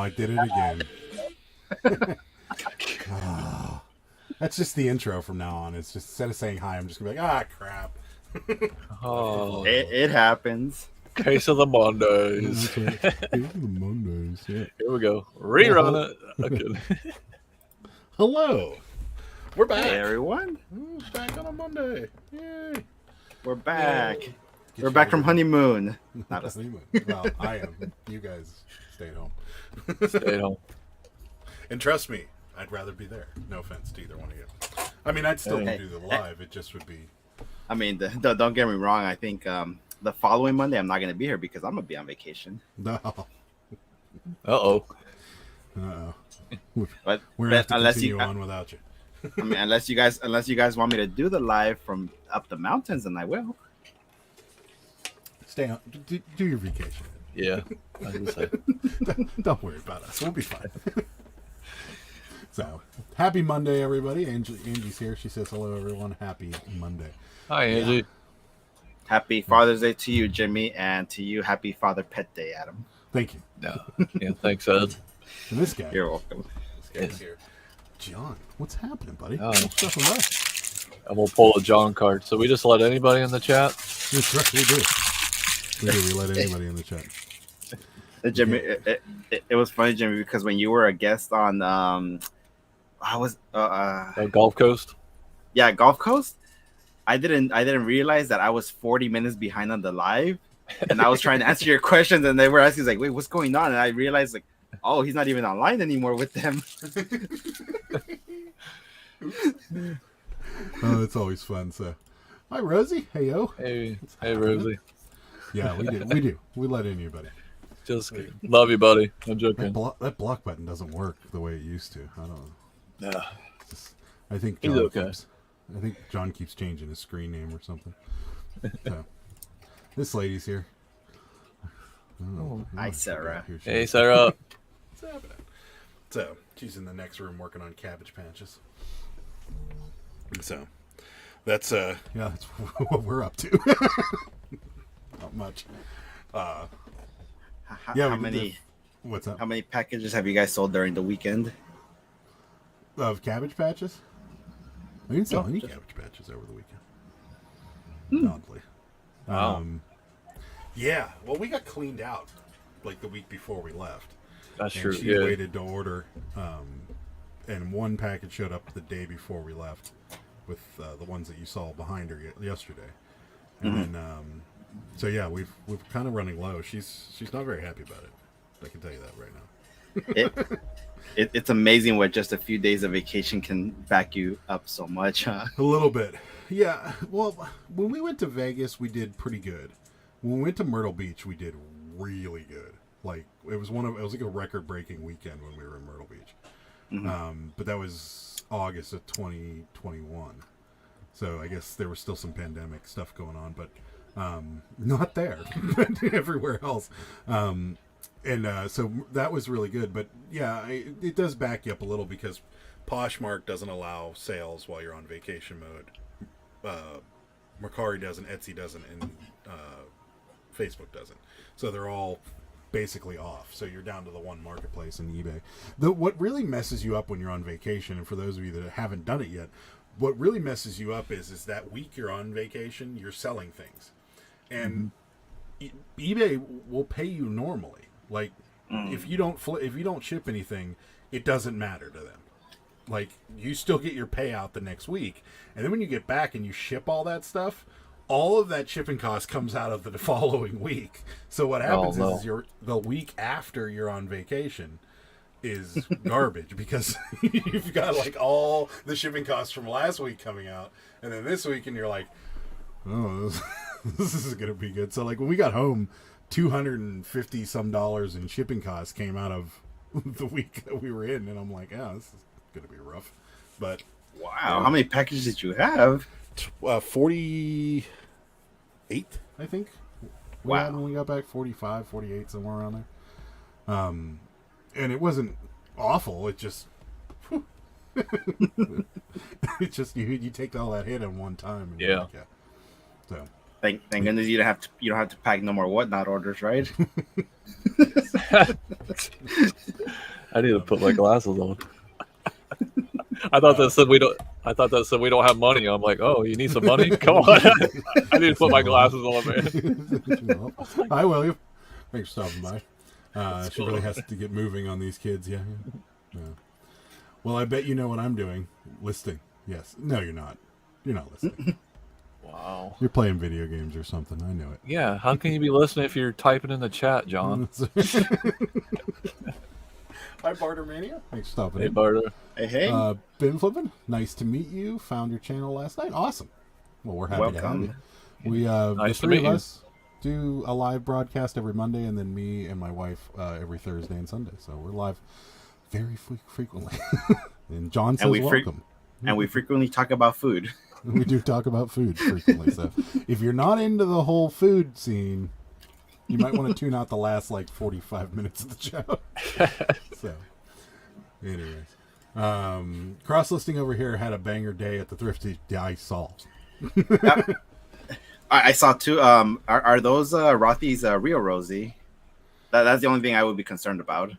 I did it again. Oh, that's just the intro from now on. It's just instead of saying hi, I'm just gonna be like, crap. Oh, It happens. case of the Mondays. The Mondays. Yeah. Here we go. Rerun it. Okay. Hello. We're back. Hey everyone, Back on a Monday. Yay. we're back. Get We're you back from ready. honeymoon. Not us. Honeymoon. Well, I am. You guys stay at home. Stay at home. And trust me, I'd rather be there. No offense to either one of you. I mean, I'd still Hey. do the live. It just would be. I mean, don't get me wrong. I think the following Monday I'm not going to be here because I'm going to be on vacation. No. Uh-oh. But, We're going to have to unless continue you, on without you. I mean, unless you guys want me to do the live from up the mountains, then I will. Stay on. Do your vacation. Yeah. I was gonna say. Don't worry about us. We'll be fine. So, happy Monday, everybody. Angie's here. She says hello, everyone. Happy Monday. Hi, Angie. Happy Father's Day to you, Jimmy, and to you, happy Father Pet Day, Adam. Thank you. No. Yeah, thanks, Ed. And this guy. You're welcome. This guy's here. John, what's happening, buddy? Oh. What's up and up? And we'll pull a John card. So we just let anybody in the chat? That's right, we do. We let anybody in the chat. Jimmy, it was funny, Jimmy, because when you were a guest on, I was Gulf Coast? yeah, Gulf Coast. I didn't realize that I was 40 minutes behind on the live, and I was trying to answer your questions, and they were asking like, "Wait, what's going on?" And I realized like, "Oh, he's not even online anymore with them." Oh, it's always fun. So, hi, Rosie. Hey, yo. Hey, Rosie. Yeah, we do. We let anybody. Just kidding. Love you, buddy. I'm joking. That block button doesn't work the way it used to. I don't know. Yeah. I think He's John okay. John keeps changing his screen name or something. So, this lady's here. Hi, Sarah. Here she Hey, is. Sarah. What's happening? So, she's in the next room working on cabbage patches. So, that's that's what we're up to. Not much. How many What's up? how many packages have you guys sold during the weekend? Of cabbage patches? I didn't sell No, any just- cabbage patches over the weekend. Oddly. Wow. Yeah. Well, we got cleaned out like the week before we left. That's And true. she Yeah. waited to order, and one package showed up the day before we left with the ones that you saw behind her yesterday. And then, so yeah, we're kind of running low. She's not very happy about it. I can tell you that right now. It's amazing what just a few days of vacation can back you up so much, huh? A little bit. Yeah. Well, when we went to Vegas, we did pretty good. When we went to Myrtle Beach, we did really good. Like it was like a record-breaking weekend when we were in Myrtle Beach. But that was August of 2021. So I guess there was still some pandemic stuff going on, but not there, but everywhere else. So that was really good. But yeah, it does back you up a little because Poshmark doesn't allow sales while you're on vacation mode. Mercari doesn't, Etsy doesn't, and Facebook doesn't. So they're all basically off. So you're down to the one marketplace and eBay. What really messes you up when you're on vacation, and for those of you that haven't done it yet, what really messes you up is that week you're on vacation, you're selling things. And eBay will pay you normally. Like if you don't ship anything, it doesn't matter to them. Like you still get your payout the next week, and then when you get back and you ship all that stuff, all of that shipping cost comes out of the following week. So what happens is the week after you're on vacation is garbage because you've got like all the shipping costs from last week coming out, and then this week, and you're like, oh, this is gonna be good. So like when we got home, $250 some in shipping costs came out of the week that we were in, and I'm like, yeah, this is gonna be rough. But Wow, how many packages did you have? 48, I think. We had Wow. when we got back, 45, 48, somewhere around there. And it wasn't awful. It just, it's just you take all that hit at one time. And Yeah. So Thank goodness you don't have to pack no more whatnot orders, right? I need to put my glasses on. I thought that said we don't. I thought that said we don't have money. I'm like, oh, you need some money? Come on. I need to put my glasses on, man. Hi, William. Thanks for stopping by. She really has to get moving on these kids. Yeah. Well, I bet you know what I'm doing. Listing. Yes. No, you're not. You're not listening. Wow. You're playing video games or something. I know it. Yeah. How can you be listening if you're typing in the chat, John? Hi, Bartermania. Thanks for stopping Hey, in. Barter. Hey. Ben Flippin, nice to meet you. Found your channel last night. Awesome. Well, we're happy to have you. We, Nice the to three meet of you. us do a live broadcast every Monday, and then me and my wife every Thursday and Sunday. So we're live very frequently. And John says welcome. And we frequently talk about food. We do talk about food frequently. So if you're not into the whole food scene, you might want to tune out the last 45 minutes of the show. So, anyways, cross listing over here had a banger day at the Thrifty. I saw. Yep. I saw two. Are those Rothy's real, Rosie? That's the only thing I would be concerned about.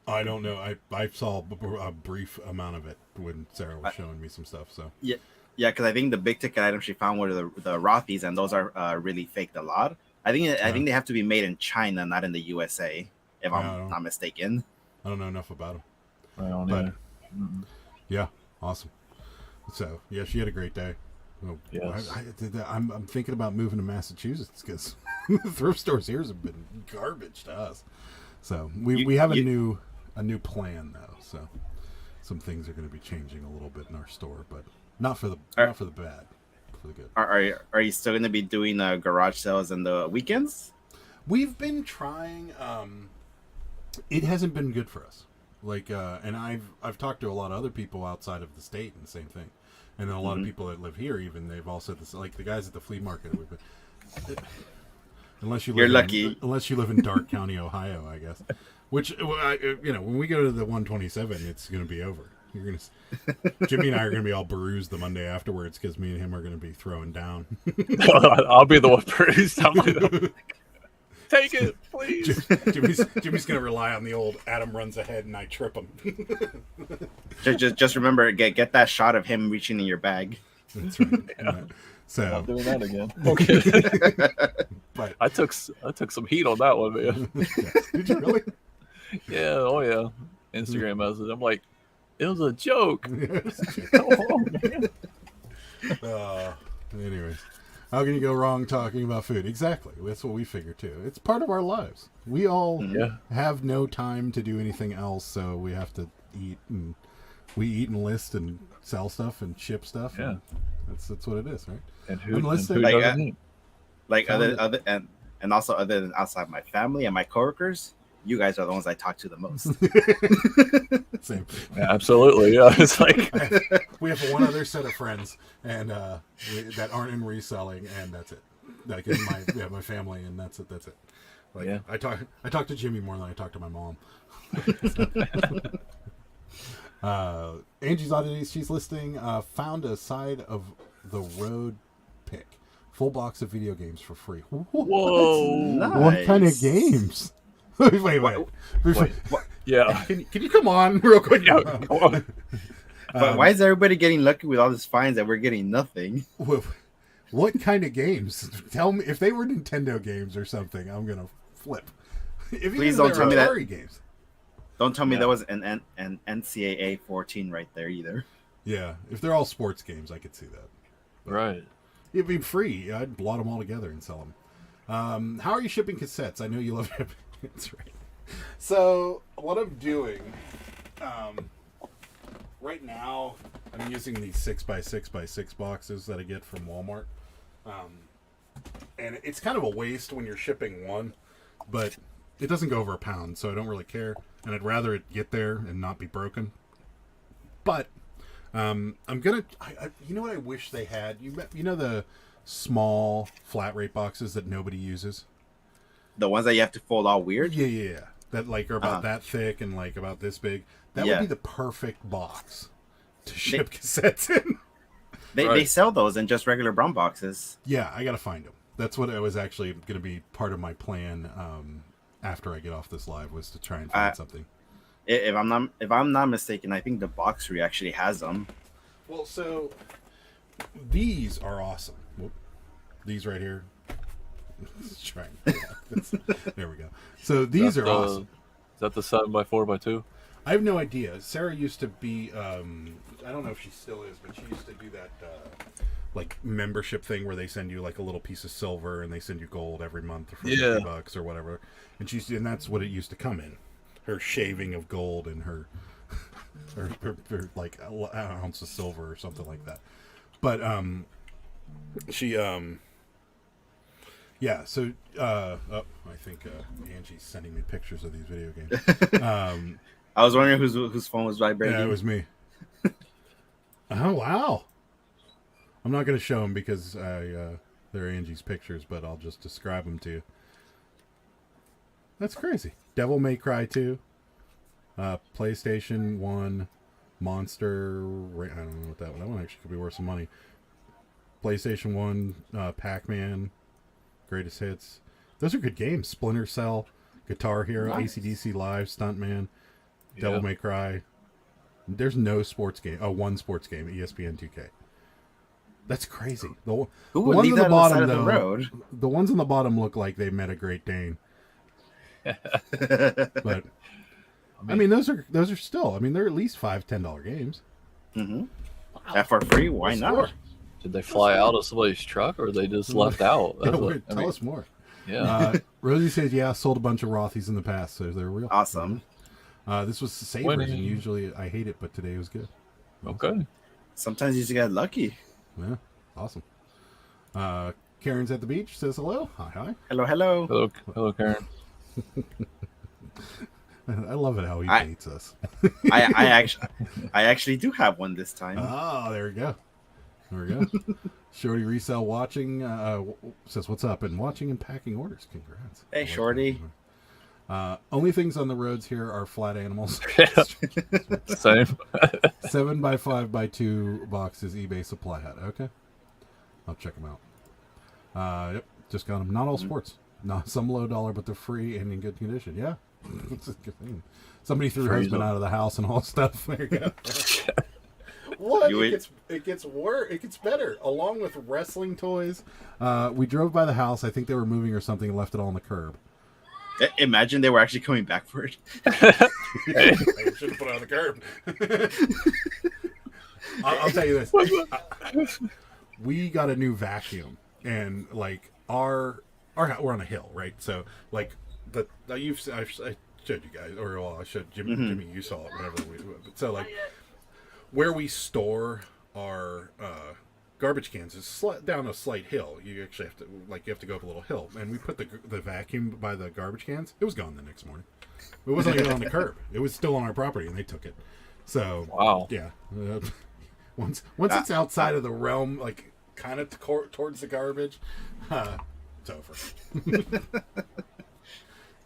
I don't know. I saw a brief amount of it when Sarah was showing me some stuff. So Yeah, because I think the big ticket items she found were the Rothy's, and those are really faked a lot. I think they have to be made in China, not in the USA, if I'm not mistaken. I don't know enough about them. I don't But know. yeah, awesome. So yeah, she had a great day. Well, Yes. I'm thinking about moving to Massachusetts because the thrift stores here have been garbage to us. So we have a new plan though. So some things are going to be changing a little bit in our store, but not for the bad, for the good. Are you still going to be doing garage sales on the weekends? We've been trying. It hasn't been good for us. And I've talked to a lot of other people outside of the state, and the same thing. And then a lot of people that live here, even they've all said this. Like the guys at the flea market, unless you live lucky. Unless you live in Darke County, Ohio, I guess. Which when we go to the 127, it's going to be over. Jimmy and I are going to be all bruised the Monday afterwards because me and him are going to be throwing down. I'll be the one produced. Take it, please. Jimmy's going to rely on the old Adam runs ahead and I trip him. just remember, get that shot of him reaching in your bag. That's right. Yeah. So I'm not doing that again. Okay. but I took some heat on that one, man. did you really? Yeah. Oh yeah. Instagram message. I'm like, it was a joke. Anyways, how can you go wrong talking about food? Exactly. That's what we figure too. It's part of our lives. We all have no time to do anything else, so we have to eat, and we eat and list and sell stuff and ship stuff. Yeah. And that's what it is, right? And who Listening. doesn't eat? Like other and also other than outside my family and my coworkers, you guys are the ones I talk to the most. Same. Yeah, absolutely. Yeah. It's like We have one other set of friends, and that aren't in reselling, and that's it. Like in my family, and that's it. That's it. Like Yeah. I talk to Jimmy more than I talk to my mom. Angie's Oddities, she's listing found a side of the road pick, full box of video games for free. whoa. Nice. What kind of games? wait. Yeah. Can you come on real quick? Yeah. Come on. But why is everybody getting lucky with all these fines that we're getting nothing? What kind of games? Tell me if they were Nintendo games or something. I'm gonna flip. Please don't tell me that. Games. Don't tell me that was an NCAA 14 right there either. Yeah, if they're all sports games, I could see that. Right. It'd be free. I'd blot them all together and sell them. How are you shipping cassettes? I know you love shipping. That's right. So what I'm doing right now, I'm using these 6x6x6 boxes that I get from Walmart, and it's kind of a waste when you're shipping one, but it doesn't go over a pound, so I don't really care, and I'd rather it get there and not be broken. But I'm gonna. You know what I wish they had? You know the small flat rate boxes that nobody uses. The ones that you have to fold all weird. Yeah. That are about that thick and about this big. That would be the perfect box to ship cassettes in. They sell those in just regular brown boxes. Yeah, I gotta find them. That's what I was actually gonna be part of my plan after I get off this live, was to try and find something. If I'm not mistaken, I think the Boxery actually has them. Well, so these are awesome. Whoop. These right here. Let's try there we go. So these are awesome. Is that the 7x4x2? I have no idea. Sarah used to be, I don't know if she still is, but she used to do that, like, membership thing where they send you, like, a little piece of silver and they send you gold every month for $50 or whatever. And and that's what it used to come in. Her shaving of gold and her like, an ounce of silver or something like that. But, she, yeah, so, I think, Angie's sending me pictures of these video games. I was wondering whose phone was vibrating. Yeah, it was me. Oh, wow. I'm not going to show them because they're Angie's pictures, but I'll just describe them to you. That's crazy. Devil May Cry 2. PlayStation 1. Monster. I don't know what that one. That one actually could be worth some money. PlayStation 1. Pac-Man. Greatest Hits. Those are good games. Splinter Cell. Guitar Hero. Nice. AC/DC Live. Stuntman. Devil May Cry. There's no sports game. Oh, one sports game. ESPN 2K. That's crazy. The ones on the bottom, though, the ones on the bottom look like they met a Great Dane. But I mean, those are still. I mean, they're at least $5-10 games. Mm-hmm. Wow. For free? Why not? Did they fly out of somebody's truck, or they just left out? Tell us more. Yeah. Rosie says, "Yeah, sold a bunch of Rothies in the past, so they're real." Awesome. This was Savers, and usually I hate it, but today was good. Okay. Sometimes you just get lucky. Yeah, awesome. Karen's at the beach, says hello. Hi. Hello, Karen. I love it how he dates us. I actually do have one this time. Oh, there we go. Shorty Resell watching says, "What's up?" And watching and packing orders. Congrats. Hey, Shorty. Only things on the roads here are flat animals. Same. 7x5x2 boxes, eBay Supply Hut. Okay, I'll check them out. Yep, just got them. Not all sports. No, some low dollar, but they're free and in good condition. Yeah, that's a good thing. Somebody threw her husband out of the house and all stuff. There you go. What? It gets worse. It gets better. Along with wrestling toys, we drove by the house. I think they were moving or something and left it all on the curb. Imagine they were actually coming back for it. They should have put it on the curb. I'll tell you this. We got a new vacuum, and like our we're on a hill, right? So like I showed you guys, or well, I showed Jimmy. Mm-hmm. Jimmy, you saw it. Whatever we do. So like where we store our garbage cans is down a slight hill. You actually have to go up a little hill, and we put the vacuum by the garbage cans. It was gone the next morning. It wasn't even on the curb. It was still on our property, and they took it. So wow, yeah. Once it's outside of the realm, like kind of towards the garbage, it's over.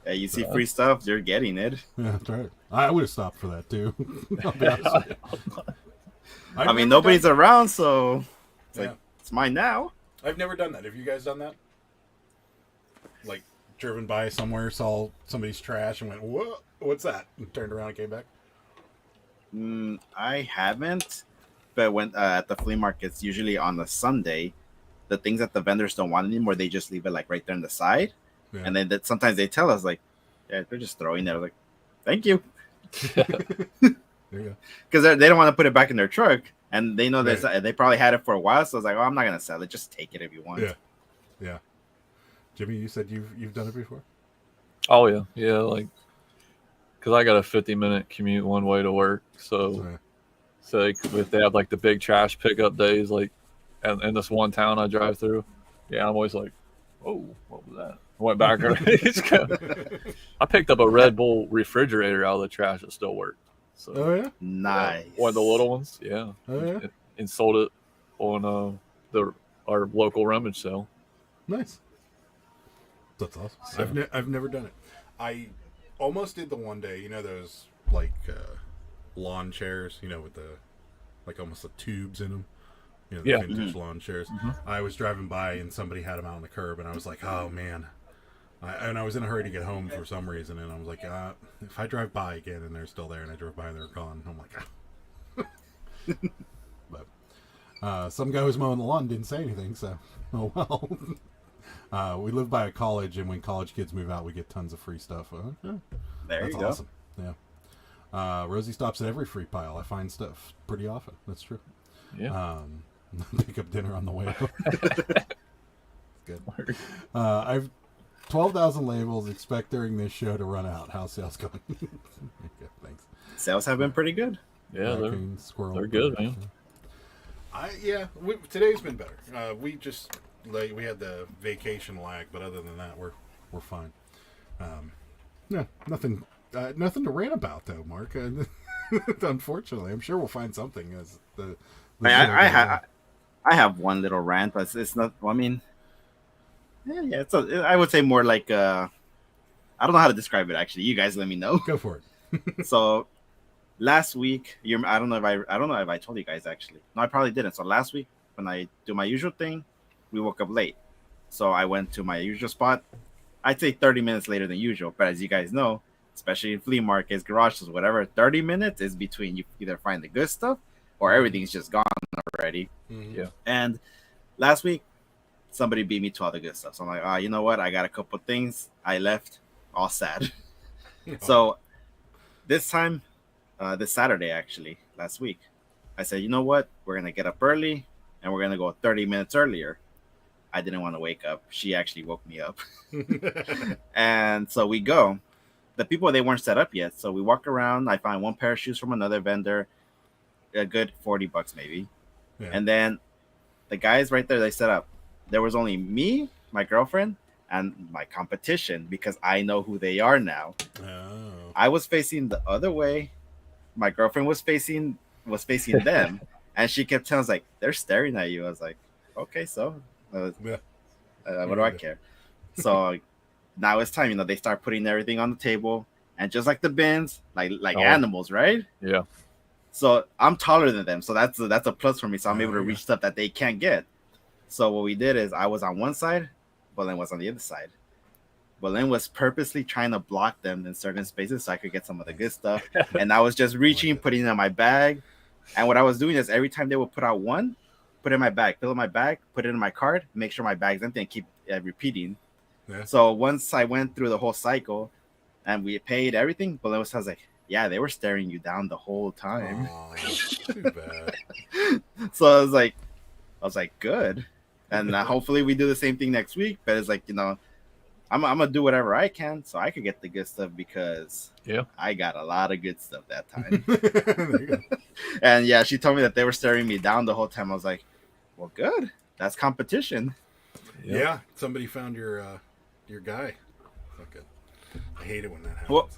Yeah, you see free stuff, you're getting it. Yeah, that's right. I would have stopped for that too. I'll be honest with you. I mean, nobody's around, so it's like it's mine now. I've never done that. Have you guys done that? Like driven by somewhere, saw somebody's trash, and went, "Whoa, what's that?" and turned around and came back. I haven't, but when at the flea markets, usually on a Sunday, the things that the vendors don't want anymore, they just leave it like right there on the side, and then sometimes they tell us like, "Yeah, they're just throwing it." I was like, "Thank you." There you go. Because they don't want to put it back in their truck, and they know that they probably had it for a while. So I was like, "Oh, I'm not gonna sell it. Just take it if you want." Yeah. Jimmy, you said you've done it before. Oh yeah, like because I got a 50-minute commute one way to work, so if they have like the big trash pickup days, like in this one town I drive through, I'm always like, "Oh, what was that?" I went back. I picked up a Red Bull refrigerator out of the trash that still worked. So, nice. One of the little ones, and sold it on our local rummage sale. Nice. That's awesome. So. I've never done it. I almost did the one day. You know those like lawn chairs. You know with the like almost the tubes in them. You know, the vintage lawn chairs. Mm-hmm. I was driving by and somebody had them out on the curb, and I was like, "Oh man, And I was in a hurry to get home for some reason, and I was like, if I drive by again and they're still there, and I drove by and they're gone, I'm like, But some guy who's mowing the lawn didn't say anything, so oh well. We live by a college, and when college kids move out, we get tons of free stuff. There That's you go. awesome. Yeah. Rosie stops at every free pile. I find stuff pretty often. That's true. Yeah. Pick up dinner on the way home. Good. I've 12,000 labels. Expect during this show to run out. How's sales going? Okay, thanks. Sales have been pretty good. Yeah, Raccoon, squirrel, they're good, man. Today's been better. We just we had the vacation lag, but other than that, we're fine. No, nothing to rant about though, Mark. Unfortunately, I'm sure we'll find something as the I have one little rant, but it's not. I mean, yeah. I would say more like I don't know how to describe it. Actually, you guys let me know. Go for it. So last week, I don't know if I told you guys actually. No, I probably didn't. So last week, when I do my usual thing, we woke up late. So I went to my usual spot. I'd say 30 minutes later than usual. But as you guys know, especially in flea markets, garages, whatever, 30 minutes is between you either find the good stuff or everything's just gone already. Mm-hmm. Yeah. And last week, somebody beat me to all the good stuff. So I'm like, you know what? I got a couple things. I left all sad. So this time, this Saturday, actually, last week, I said, you know what? We're going to get up early and we're going to go 30 minutes earlier. I didn't want to wake up. She actually woke me up. And so we go. The people, they weren't set up yet. So we walk around. I find one pair of shoes from another vendor, a good $40 maybe. Yeah. And then the guys right there, they set up. There was only me, my girlfriend, and my competition because I know who they are now. Oh. I was facing the other way. My girlfriend was facing them, and she kept telling us like, they're staring at you. I was like, okay, so what do I care? So now it's time. They start putting everything on the table, and just like the bins, like animals, right? Yeah. So I'm taller than them, so that's a plus for me. So I'm able to reach stuff that they can't get. So what we did is I was on one side, Belen was on the other side. Belen was purposely trying to block them in certain spaces so I could get some of the good stuff. And I was just reaching, putting it in my bag. And what I was doing is every time they would put out one, put it in my bag, fill in my bag, put it in my card, make sure my bag's empty, and keep repeating. Yeah. So once I went through the whole cycle and we paid everything, Belen was like, yeah, they were staring you down the whole time. Oh, too bad. So I was like, good. And hopefully we do the same thing next week. But it's like, I'm gonna do whatever I can so I could get the good stuff because I got a lot of good stuff that time. There you go. And yeah, she told me that they were staring me down the whole time. I was like, well, good. That's competition. Yeah, somebody found your guy. Okay. I hate it when that happens. Well,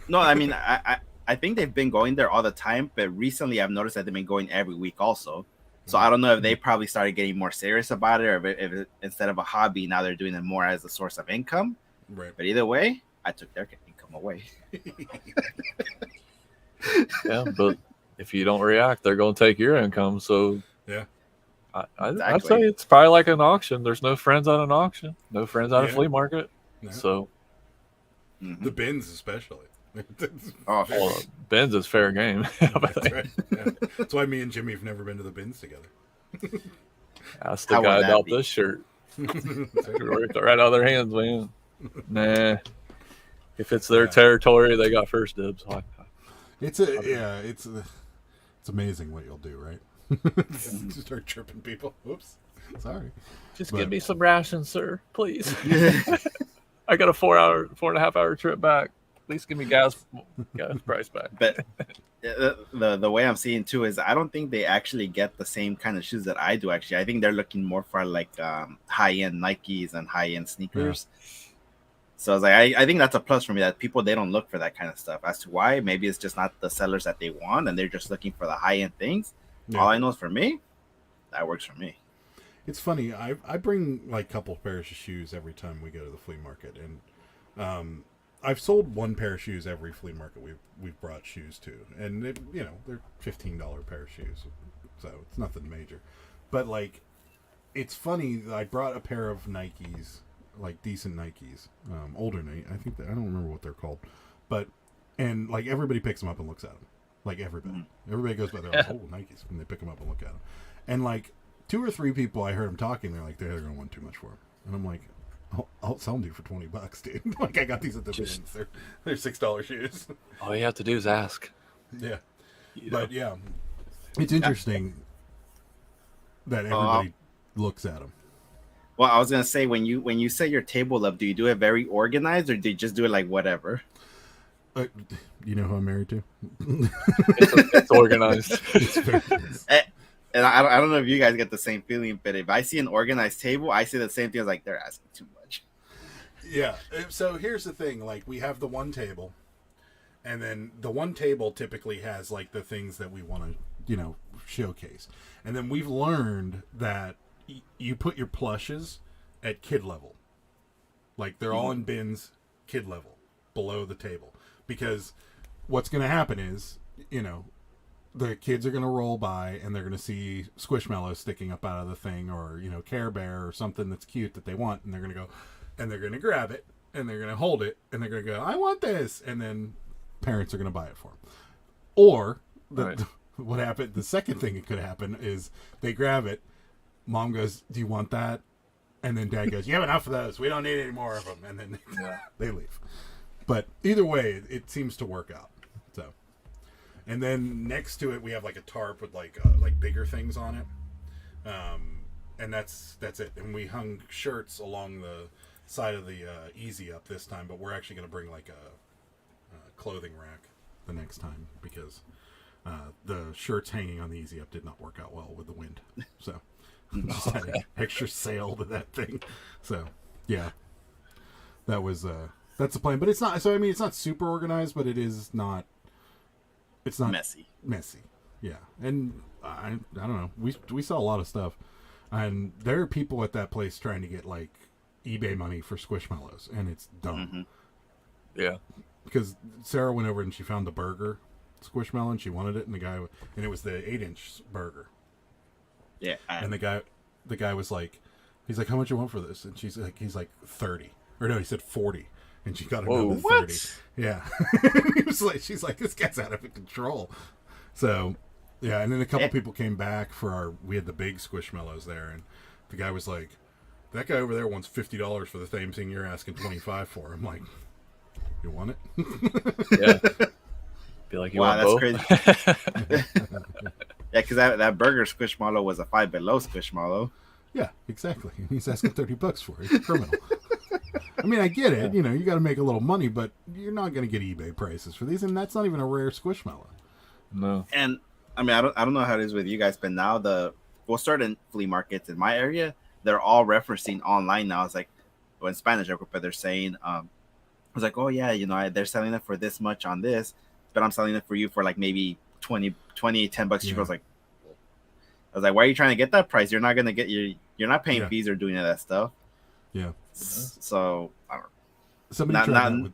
no, I mean, I think they've been going there all the time, but recently I've noticed that they've been going every week also. So I don't know if they probably started getting more serious about it, or if instead of a hobby, now they're doing it more as a source of income. Right. But either way, I took their income away. Yeah, but if you don't react, they're going to take your income. So yeah, I'd say it's probably like an auction. There's no friends at an auction, no friends at a flea market. No. So the bins especially. Well, bins is fair game. That's right. Yeah. That's why me and Jimmy have never been to the bins together. That's the guy about this shirt. Right out of their hands, man. Nah. If it's their territory, they got first dibs. It's amazing what you'll do, right? Just start tripping people. Whoops. Sorry. Just give me some rations, sir, please. I got a 4.5 hour trip back. At least give me gas price back. But the way I'm seeing too is I don't think they actually get the same kind of shoes that I do. Actually, I think they're looking more for like high end Nikes and high end sneakers. Yeah. So I was like, I think that's a plus for me that people, they don't look for that kind of stuff. As to why, maybe it's just not the sellers that they want, and they're just looking for the high end things. Yeah. All I know is for me, that works for me. It's funny. I bring like a couple pairs of shoes every time we go to the flea market, and I've sold one pair of shoes every flea market we've brought shoes to, and they're $15 pair of shoes, so it's nothing major. But like, it's funny that I brought a pair of Nikes like decent Nikes, older Nike. I think I don't remember what they're called, but and like everybody picks them up and looks at them. Like everybody goes by there. Like, oh, Nikes, and they pick them up and look at them. And like 2 or 3 people, I heard them talking. They're like, they're going to want too much for them, and I'm like, I'll sell them to you for $20, dude. Like I got these at the bins. They're $6 shoes. All you have to do is ask. Yeah, but yeah, it's interesting that everybody looks at them. Well, I was gonna say when you set your table up, do you do it very organized or do you just do it like whatever? You know who I'm married to? It's organized. And I don't know if you guys get the same feeling, but if I see an organized table, I see the same thing as like they're asking too much. Yeah. So here's the thing: like we have the one table, and then the one table typically has like the things that we want to, showcase. And then we've learned that you put your plushes at kid level, like they're all in bins, kid level, below the table, because what's going to happen is, the kids are going to roll by and they're going to see Squishmallow sticking up out of the thing, or Care Bear or something that's cute that they want, and they're going to go and they're going to grab it and they're going to hold it and they're going to go, I want this, and then parents are going to buy it for them. Or what happened, the second thing that could happen is they grab it, mom goes, do you want that? And then dad goes, you have enough of those, we don't need any more of them, and then they leave. But either way, it seems to work out. So, and then next to it, we have like a tarp with like bigger things on it, and that's it. And we hung shirts along the side of the Easy Up this time, but we're actually going to bring like a clothing rack the next time, because the shirts hanging on the Easy Up did not work out well with the wind. So just had an extra sail to that thing. So yeah, that was that's the plan. But it's not. So I mean, it's not super organized, but it is not. It's not messy. Yeah, and I don't know. We sell a lot of stuff, and there are people at that place trying to get like eBay money for Squishmallows, and it's dumb. Mm-hmm. Yeah, because Sarah went over and she found the burger Squishmallow, and she wanted it, and it was the 8-inch burger. Yeah, and the guy was like, he's like, how much you want for this? And he's like 30, or no, he said 40. And she got it down to 30. What? Yeah. She's like, this guy's out of control. So, yeah. And then a couple people came back we had the big Squishmallows there. And the guy was like, that guy over there wants $50 for the same thing you're asking $25 for. I'm like, you want it? Yeah. Be like, you want that's both? Crazy. Yeah, because that burger Squishmallow was a Five Below Squishmallow. Yeah, exactly. And he's asking $30 for it. He's a criminal. I mean, I get it. You got to make a little money, but you're not going to get eBay prices for these, and that's not even a rare Squishmallow. No. And I mean, I don't know how it is with you guys, but now we'll start in flea markets in my area. They're all referencing online now. It's like, in Spanish, but they're saying, I was like, oh yeah, they're selling it for this much on this, but I'm selling it for you for like maybe $10 cheaper. Yeah. I was like, why are you trying to get that price? You're not gonna get you're not paying fees or doing any of that stuff. Yeah. So I don't know.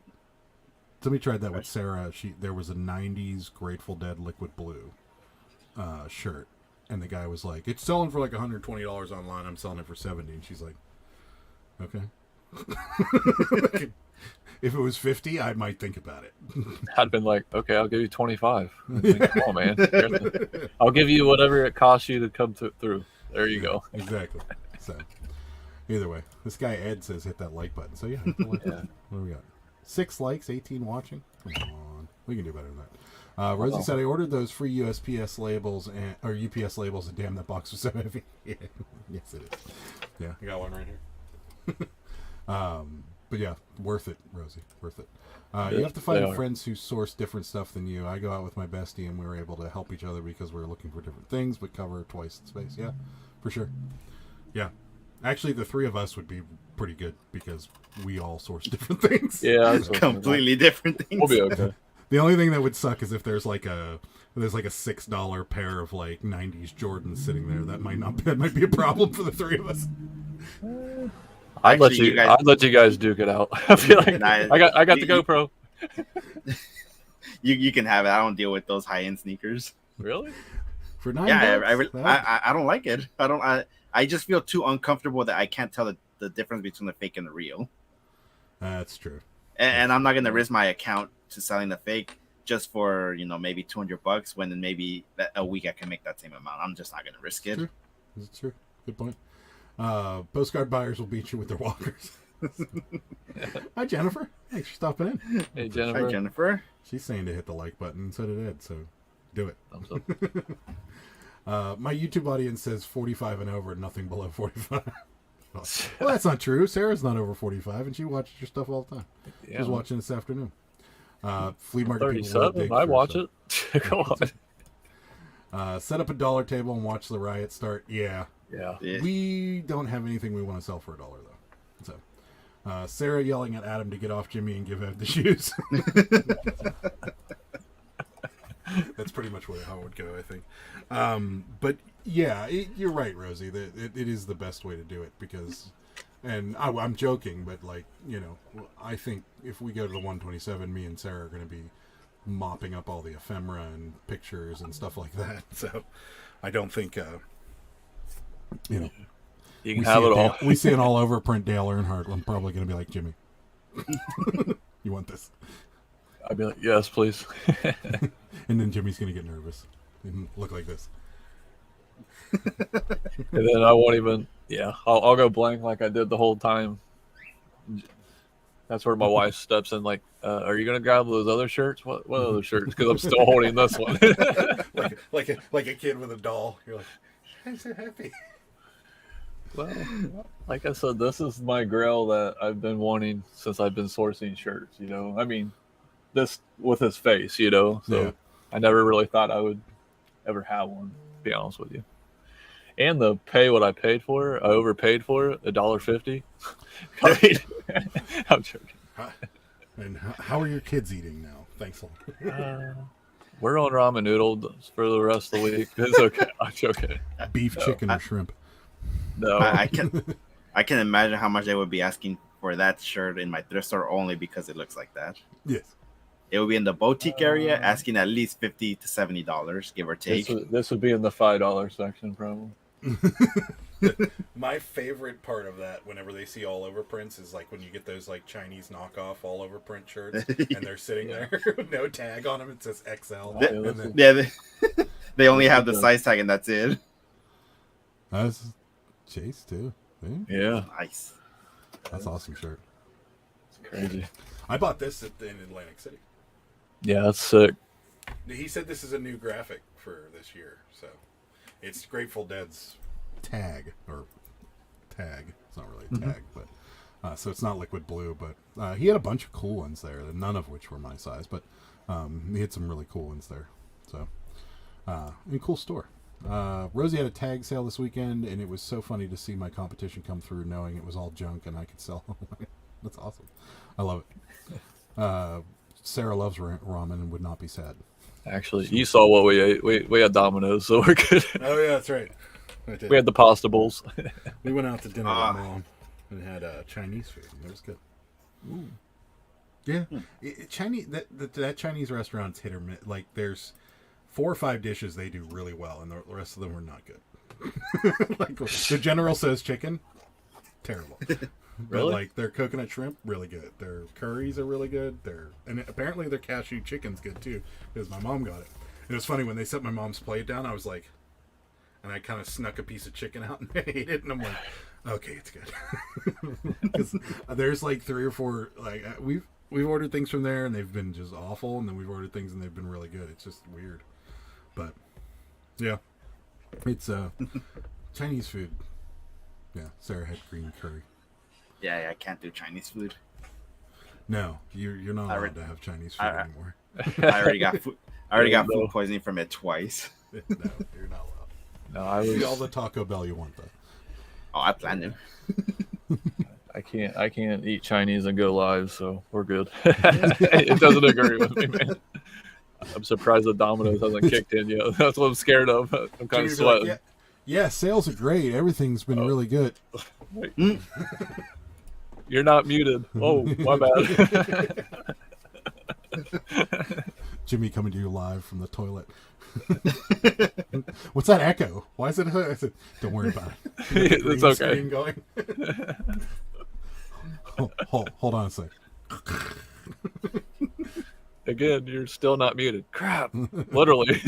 Somebody tried that with Sarah. There was a 90s Grateful Dead Liquid Blue shirt, and the guy was like, it's selling for like $120 online, I'm selling it for $70. And she's like, okay. If it was $50, I might think about it. I'd been like, okay, I'll give you $25. Like, come on, man. I'll give you whatever it costs you to come through. There you go. Exactly. So, either way, this guy Ed says hit that like button. So yeah, hit the like button. What do we got? 6 likes, 18 watching. Come on, we can do better than that. Rosie said I ordered those free USPS labels or UPS labels, and damn, that box was so heavy. Yeah. Yes, it is. Yeah, I got one right here. But yeah, worth it, Rosie. Worth it. You have to find friends who source different stuff than you. I go out with my bestie, and we were able to help each other because we were looking for different things, but cover twice the space. Yeah, for sure. Yeah. Actually, the 3 of us would be pretty good because we all source different things. Yeah, completely different things. We'll be okay. The only thing that would suck is if there's like a $6 pair of like 90s Jordans sitting there. That might be a problem for the 3 of us. I'd let you guys duke it out. I feel like I got the GoPro. You can have it. I don't deal with those high end sneakers. Really? For $9? Yeah, I don't like it. I just feel too uncomfortable that I can't tell the the difference between the fake and the real. That's true. And I'm not gonna risk my account to selling the fake just for maybe $200 when in maybe a week I can make that same amount. I'm just not gonna risk it. That's true. Good point. Postcard buyers will beat you with their walkers. Hi, Jennifer. Thanks for stopping in. Hey, Jennifer. Hi, Jennifer. She's saying to hit the like button, and so did Ed, so do it. Thumbs up. My YouTube audience says 45 and over, nothing below 45. Well, that's not true. Sarah's not over 45, and she watches your stuff all the time. Yeah, She's watching this afternoon. Flea market people 37. I watch it. Come on. Set up a dollar table and watch the riot start. Yeah. Yeah. We don't have anything we want to sell for $1 though. So, Sarah yelling at Adam to get off Jimmy and give Ed the shoes. That's pretty much how it would go, I think. But yeah, you're right, Rosie. It is the best way to do it because, and I'm joking, but I think if we go to the 127, me and Sarah are going to be mopping up all the ephemera and pictures and stuff like that. So I don't think, you can have it all. We see an all over print Dale Earnhardt. I'm probably going to be like, Jimmy, you want this? I'd be like, yes, please. And then Jimmy's going to get nervous and look like this. And then I won't even, I'll go blank like I did the whole time. That's where my wife steps in like, are you going to grab those other shirts? What other shirts? Because I'm still holding this one. like a kid with a doll. You're like, I'm so happy. Well, like I said, this is my grail that I've been wanting since I've been sourcing shirts, I mean, this with his face, so yeah. I never really thought I would ever have one, to be honest with you. And the pay what I paid for it, I overpaid for it, $1.50. I mean, I'm joking. And how are your kids eating now? Thanks a lot. We're on ramen noodles for the rest of the week. It's okay. I'm joking. Beef, chicken, or shrimp? No. I can imagine how much they would be asking for that shirt in my thrift store only because it looks like that. Yes. It would be in the boutique area, asking at least $50 to $70, give or take. This would be in the $5 section, probably. My favorite part of that, whenever they see all over prints, is like when you get those like Chinese knockoff all over print shirts, and they're sitting there with no tag on them. It says XL. They only have the size tag, and that's it. That's Chase too. Yeah, nice. That's awesome shirt. It's crazy. I bought this in Atlantic City. Yeah, that's sick. He said this is a new graphic for this year, so it's Grateful Dead's tag. It's not really a tag, but so it's not liquid blue. But he had a bunch of cool ones there, none of which were my size, but he had some really cool ones there. So, and cool store. Rosie had a tag sale this weekend, and it was so funny to see my competition come through, knowing it was all junk and I could sell. That's awesome. I love it. Sarah loves ramen and would not be sad. Actually, you saw what we ate. We had Domino's, so we're good. Oh yeah, that's right. We had the pasta bowls. We went out to dinner with Mom and had Chinese food. It was good. Ooh. Yeah, Chinese. That Chinese restaurant's hit or miss. Like there's 4 or 5 dishes they do really well, and the rest of them are not good. Like the General Tso's chicken, terrible. Really? But like their coconut shrimp, really good. Their curries are really good. And apparently their cashew chicken's good too, because my mom got it. It was funny when they set my mom's plate down. I was like, and I kind of snuck a piece of chicken out and ate it, and I'm like, okay, it's good. Because there's like 3 or 4 like we've ordered things from there and they've been just awful, and then we've ordered things and they've been really good. It's just weird, but yeah, it's Chinese food. Yeah, Sarah had green curry. Yeah, I can't do Chinese food. No, you're not allowed to have Chinese food anymore. I already got food. I already got food poisoning from it twice. No, you're not allowed. No, I was. See all the Taco Bell you want though. Oh, I planned to. I can't eat Chinese and go live, so we're good. It doesn't agree with me, man. I'm surprised the Domino's hasn't kicked in yet. That's what I'm scared of. I'm kind of sweating. Like, yeah, sales are great. Everything's been really good. You're not muted. Oh, my bad. Jimmy coming to you live from the toilet. What's that echo? Why is it? I said, don't worry about it. It's okay. Screen going. hold on a sec. Again, you're still not muted. Crap. Literally.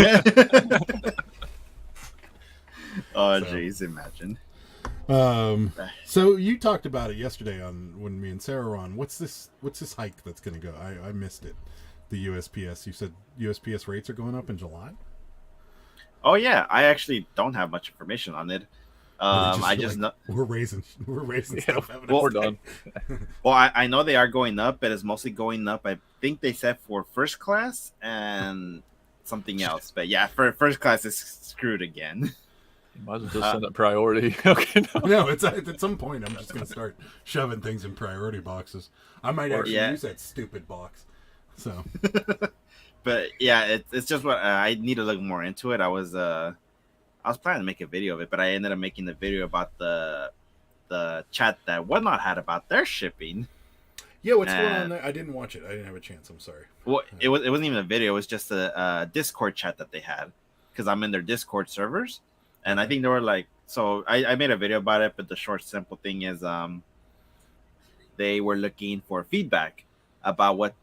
Oh, jeez, imagine. So you talked about it yesterday on when me and Sarah were on. What's this hike that's going to go? I missed it. The USPS. You said USPS rates are going up in July? Oh yeah, I actually don't have much information on it. I just know we're raising stuff. Well, we're done. Well, I know they are going up, but it's mostly going up. I think they said for first class and something else. But yeah, for first class is screwed again. You might as well just send it priority. Okay. No, it's at some point I'm just gonna start shoving things in priority boxes. I might actually use that stupid box. So, but yeah, it's just what I need to look more into it. I was planning to make a video of it, but I ended up making the video about the chat that Whatnot had about their shipping. Yeah, what's going on there? I didn't watch it. I didn't have a chance. I'm sorry. Well, it wasn't even a video. It was just a Discord chat that they had because I'm in their Discord servers, and I think they were like, so I made a video about it. But the short, simple thing is, they were looking for feedback about what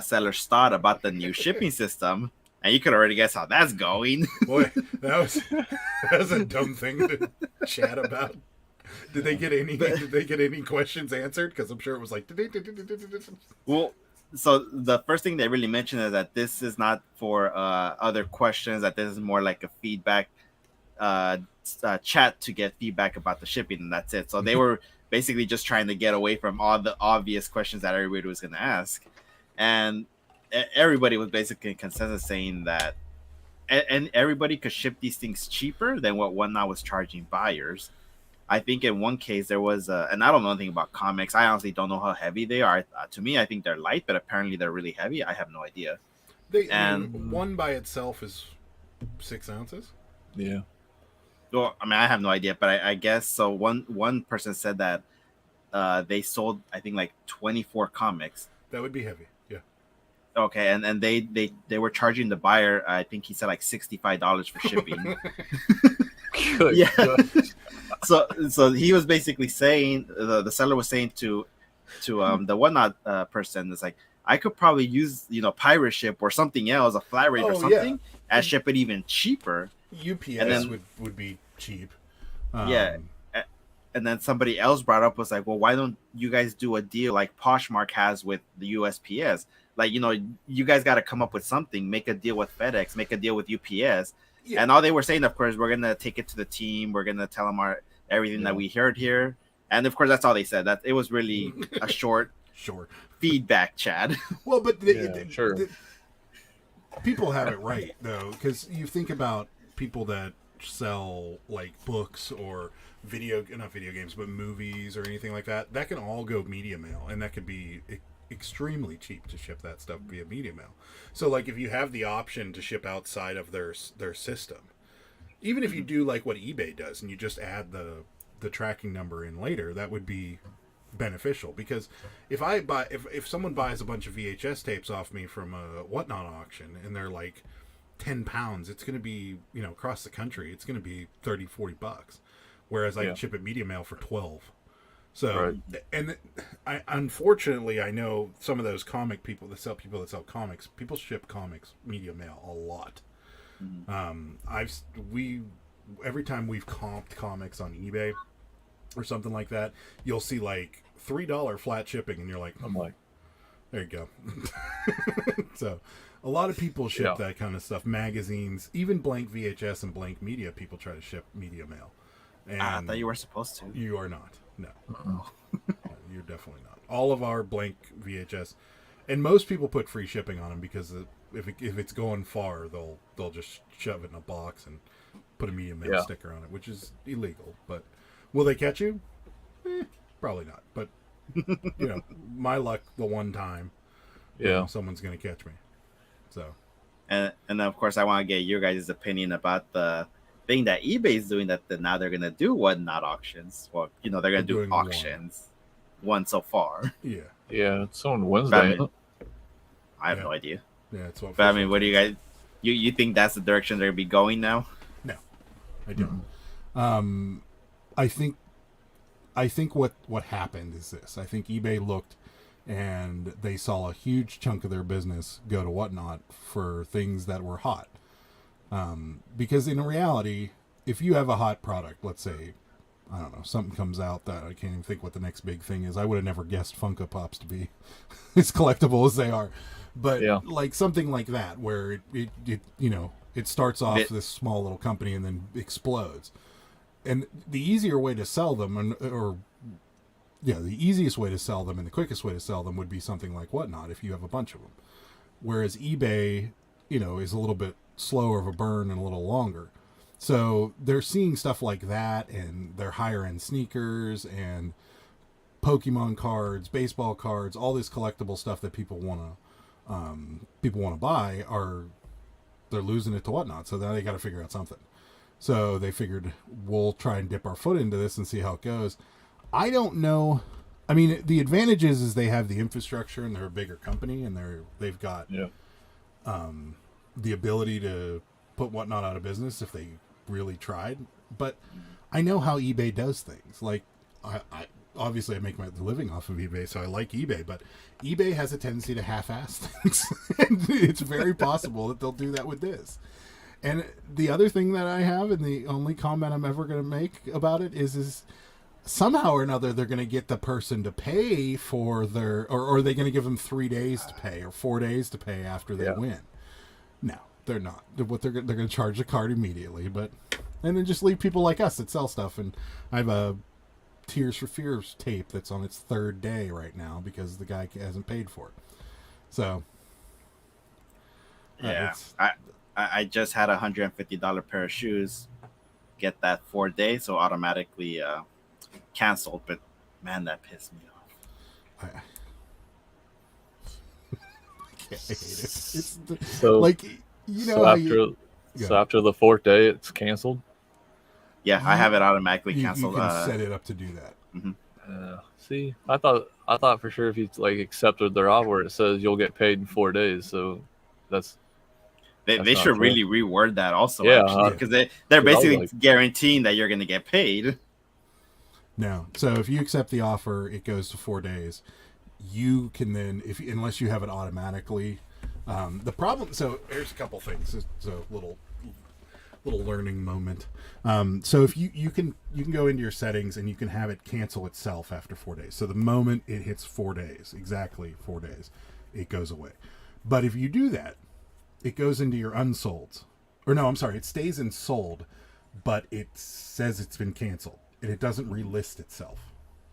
sellers thought about the new shipping system. And you could already guess how that's going. Boy, that was a dumb thing to chat about. Did they get any questions answered? Because I'm sure it was like. Well, so the first thing they really mentioned is that this is not for other questions. That this is more like a feedback chat to get feedback about the shipping, and that's it. So they were basically just trying to get away from all the obvious questions that everybody was going to ask, and everybody was basically in consensus saying that and everybody could ship these things cheaper than what Whatnot was charging buyers. I think in one case there was and I don't know anything about comics. I honestly don't know how heavy they are. To me, I think they're light, but apparently they're really heavy. I have no idea. One by itself is 6 ounces. Yeah. Well, I mean, I have no idea, but I guess so. One person said that they sold, I think, like 24 comics. That would be heavy. Yeah. Okay, and they were charging the buyer, I think he said like $65 for shipping. Good. Yeah. So he was basically saying, the seller was saying to the Whatnot person, is like, I could probably use pirate ship or something else, a flat rate or something, and ship it even cheaper. UPS would be cheap. Yeah. And then somebody else brought up was like, well, why don't you guys do a deal like Poshmark has with the USPS? Like, you guys got to come up with something, make a deal with FedEx, make a deal with UPS. Yeah. And all they were saying, of course, we're going to take it to the team. We're going to tell them everything that we heard here. And of course, that's all they said. That it was really a short feedback chat. Well, but sure. People have it right, though, because you think about people that sell like books or not video games, but movies or anything like that. That can all go media mail, and that could be extremely cheap to ship that stuff via media mail. So like if you have the option to ship outside of their system, even if you do like what eBay does and you just add the tracking number in later, that would be beneficial. Because if someone buys a bunch of VHS tapes off me from a Whatnot auction and they're like 10 pounds, it's going to be, across the country, it's going to be $30-$40. Whereas I can ship it media mail for 12. So, and unfortunately, I know some of those comic people that sell comics. People ship comics media mail a lot. Every time we've comped comics on eBay or something like that, you'll see like $3 flat shipping, and you're like, I'm like, there you go. So, a lot of people ship that kind of stuff. Magazines, even blank VHS and blank media, people try to ship media mail. And I thought you were supposed to. You are not. No. You're definitely not. All of our blank VHS, and most people put free shipping on them because if it's going far, they'll just shove it in a box and put a media mail sticker on it, which is illegal. But will they catch you? Probably not. But my luck, the one time, someone's gonna catch me. So, and of course, I want to get your guys' opinion about the thing that eBay is doing, that now they're gonna do Whatnot auctions. Well, they're gonna do auctions. One so far. Yeah. Yeah, it's on Wednesday. I have no idea. Yeah, it's what. But I mean, what do you guys? You think that's the direction they're gonna be going now? No, I don't. I think what happened is this. I think eBay looked and they saw a huge chunk of their business go to Whatnot for things that were hot. Because in reality, if you have a hot product, let's say, I don't know, something comes out that I can't even think what the next big thing is. I would have never guessed Funko Pops to be as collectible as they are. But like something like that, where it it starts off this small little company and then explodes. And the easier way to sell them, the easiest way to sell them and the quickest way to sell them would be something like Whatnot if you have a bunch of them. Whereas eBay, is a little bit slower of a burn and a little longer. So they're seeing stuff like that, and they're higher end sneakers and Pokemon cards, baseball cards, all this collectible stuff that people want to buy they're losing it to Whatnot. So now they got to figure out something. So they figured we'll try and dip our foot into this and see how it goes. I don't know. I mean, the advantage is they have the infrastructure and they're a bigger company and they've got the ability to put Whatnot out of business if they really tried. But I know how eBay does things. Like I obviously I make my living off of eBay, so I like eBay, but eBay has a tendency to half-ass things. And it's very possible that they'll do that with this. And the other thing that I have, and the only comment I'm ever going to make about it is somehow or another they're going to get the person to pay for their, or are they going to give them 3 days to pay or 4 days to pay after they win? No, they're not. They're going to charge the card immediately, and then just leave people like us that sell stuff. And I have a Tears for Fears tape that's on its 3rd day right now because the guy hasn't paid for it. So I just had $150 pair of shoes get that 4 days, so automatically canceled. But man, that pissed me off. I hate it. It's so like so after the 4th day, it's canceled. Yeah, I have it automatically canceled. You can set it up to do that. Mm-hmm. See, I thought for sure if you accepted their offer, it says you'll get paid in 4 days. So that's. They should really reword that also, because they're basically guaranteeing that you're going to get paid. No, so if you accept the offer, it goes to 4 days. You can then, unless you have it automatically, the problem. So here's a couple things. It's a little learning moment. So if you can go into your settings and you can have it cancel itself after 4 days. So the moment it hits 4 days, exactly 4 days, it goes away. But if you do that, it goes into your unsolds. Or no, I'm sorry, it stays in sold, but it says it's been canceled. And it doesn't relist itself.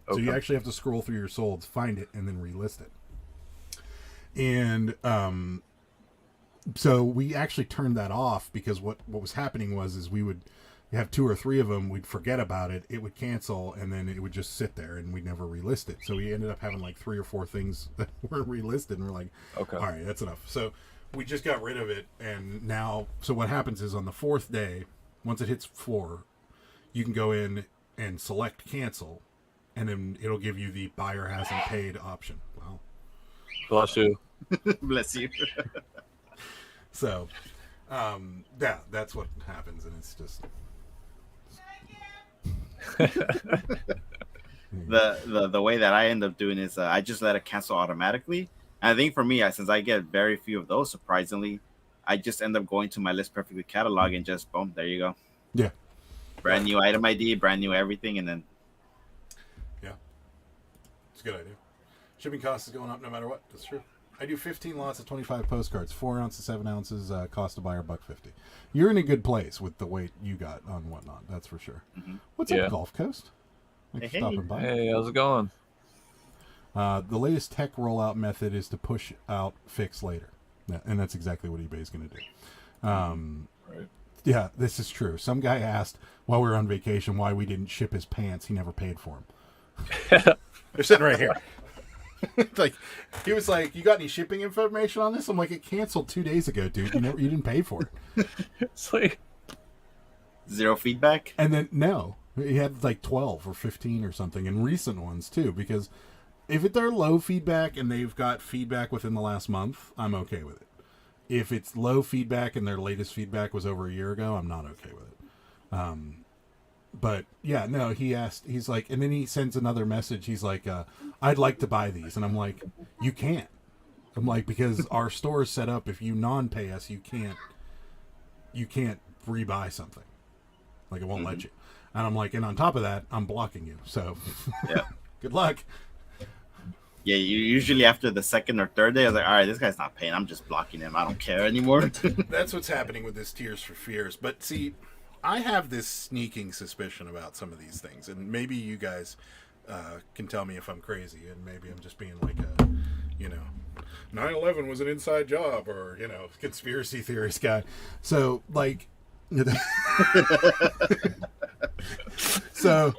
Okay. So you actually have to scroll through your solds, find it, and then relist it. And so we actually turned that off because what was happening was we would have 2 or 3 of them, we'd forget about it, it would cancel, and then it would just sit there, and we'd never relist it. So we ended up having like 3 or 4 things that weren't relisted, and we're like, okay, all right, that's enough. So we just got rid of it, and now, so what happens is on the 4th day, once it hits 4, you can go in and select cancel, and then it'll give you the buyer hasn't paid option. Wow. Bless you. Bless you. So, that's what happens, and it's just the way that I end up doing is I just let it cancel automatically. And I think for me, since I get very few of those, surprisingly, I just end up going to my List Perfectly catalog and just boom, there you go. Yeah. Brand new item ID, brand new everything, and then. Yeah. It's a good idea. Shipping costs is going up no matter what. That's true. I do 15 lots of 25 postcards, 4 ounces, 7 ounces, cost to buyer $1.50. You're in a good place with the weight you got on Whatnot, that's for sure. Mm-hmm. What's up, Gulf Coast? Thanks for stopping by. Hey, how's it going? The latest tech rollout method is to push out, fix later. And that's exactly what eBay is going to do. Right. Yeah, this is true. Some guy asked while we were on vacation why we didn't ship his pants. He never paid for them. They're sitting right here. Like, he was like, "You got any shipping information on this?" I'm like, "It canceled 2 days ago, dude. You didn't pay for it." It's like zero feedback. And then no, he had like 12 or 15 or something, and recent ones too. Because if they're low feedback and they've got feedback within the last month, I'm okay with it. if it's low feedback and their latest feedback was over a year ago, I'm not okay with it. But yeah, no, he's like, and then he sends another message. He's like, I'd like to buy these. And I'm like, you can't. I'm like, because our store is set up. If you non-pay us, you can't rebuy something. Like, it won't let you. And I'm like, and on top of that, I'm blocking you. So yeah, good luck. Yeah, you usually after the second or third day, I was like, all right, this guy's not paying. I'm just blocking him. I don't care anymore. That's what's happening with this Tears for Fears. But see, I have this sneaking suspicion about some of these things, and maybe you guys can tell me if I'm crazy, and maybe I'm just being like a, 9/11 was an inside job, or conspiracy theorist guy. So like, so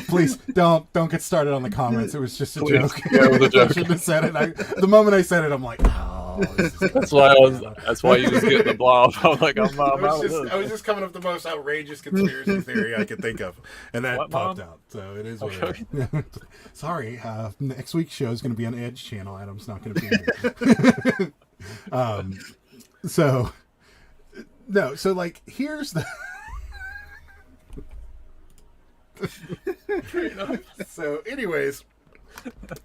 please don't get started on the comments. It was just a joke. Yeah, it was a joke. I shouldn't have said it. The moment I said it, I'm like, oh, that's why you was getting the blob. I'm like, I was just coming up with the most outrageous conspiracy theory I could think of, and that popped out. So it is what it is. Sorry, next week's show is going to be on Edge channel. Adam's not going to be here. So no, so like here's the. So anyways,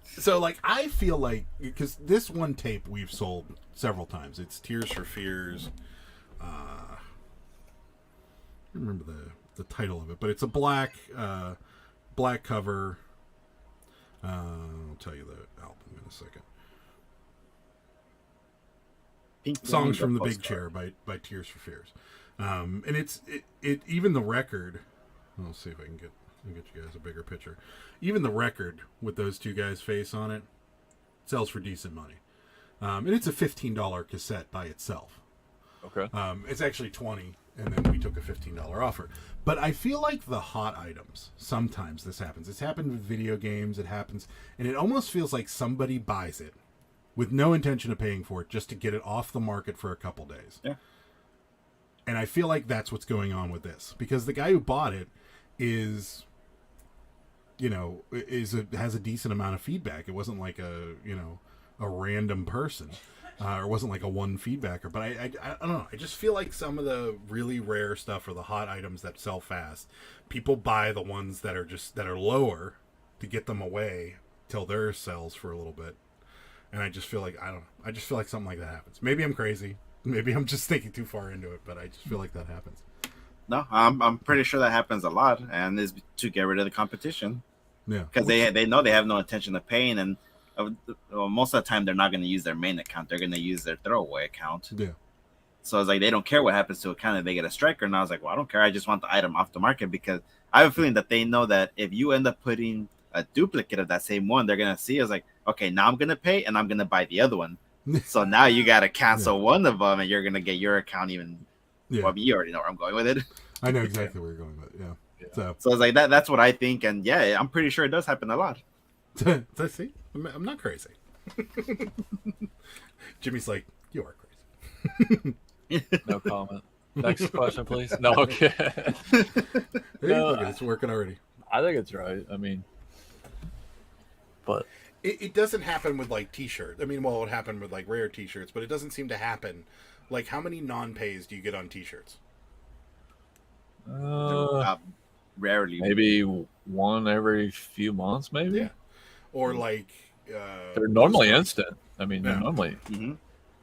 so like I feel like, because this one tape we've sold several times, it's Tears for Fears, I remember the title of it, but it's a black cover. I'll tell you the album in a second. Songs from the Big Chair by Tears for Fears, and it's even the record. I'll see if I can get you guys a bigger picture. Even the record with those two guys' face on it sells for decent money. And it's a $15 cassette by itself. Okay. It's actually $20, and then we took a $15 offer. But I feel like the hot items, sometimes this happens. It's happened with video games. It happens, and it almost feels like somebody buys it with no intention of paying for it just to get it off the market for a couple days. Yeah. And I feel like that's what's going on with this, because the guy who bought it is has a decent amount of feedback. It wasn't like a random person, or it wasn't like a one feedbacker. But I don't know. I just feel like some of the really rare stuff, or the hot items that sell fast, people buy the ones that are lower to get them away till theirs sells for a little bit. And I just feel like, I don't know. I just feel like something like that happens. Maybe I'm crazy. Maybe I'm just thinking too far into it, but I just feel like that happens. No, I'm pretty sure that happens a lot, and is to get rid of the competition. Yeah, because they know they have no intention of paying, and most of the time they're not going to use their main account. They're going to use their throwaway account. Yeah. So it's like they don't care what happens to account if they get a striker. And I was like, well, I don't care. I just want the item off the market, because I have a feeling that they know that if you end up putting a duplicate of that same one, they're going to see as like, okay, now I'm going to pay and I'm going to buy the other one. So now you got to cancel one of them, and you're going to get your account even. Yeah. Well, you already know where I'm going with it. I know exactly where you're going with it. Yeah. So it's like that's what I think, and yeah, I'm pretty sure it does happen a lot. See, I'm not crazy. Jimmy's like, you are crazy. No comment. Next question, please. No, okay. No, it's working already. I think it's right. I mean, but it doesn't happen with like t-shirts. I mean, well, it would happen with like rare t-shirts, but it doesn't seem to happen. Like, how many non-pays do you get on t-shirts? Rarely. Maybe one every few months, maybe. Yeah. Or like they're normally instant. I mean, they're normally. Mm-hmm.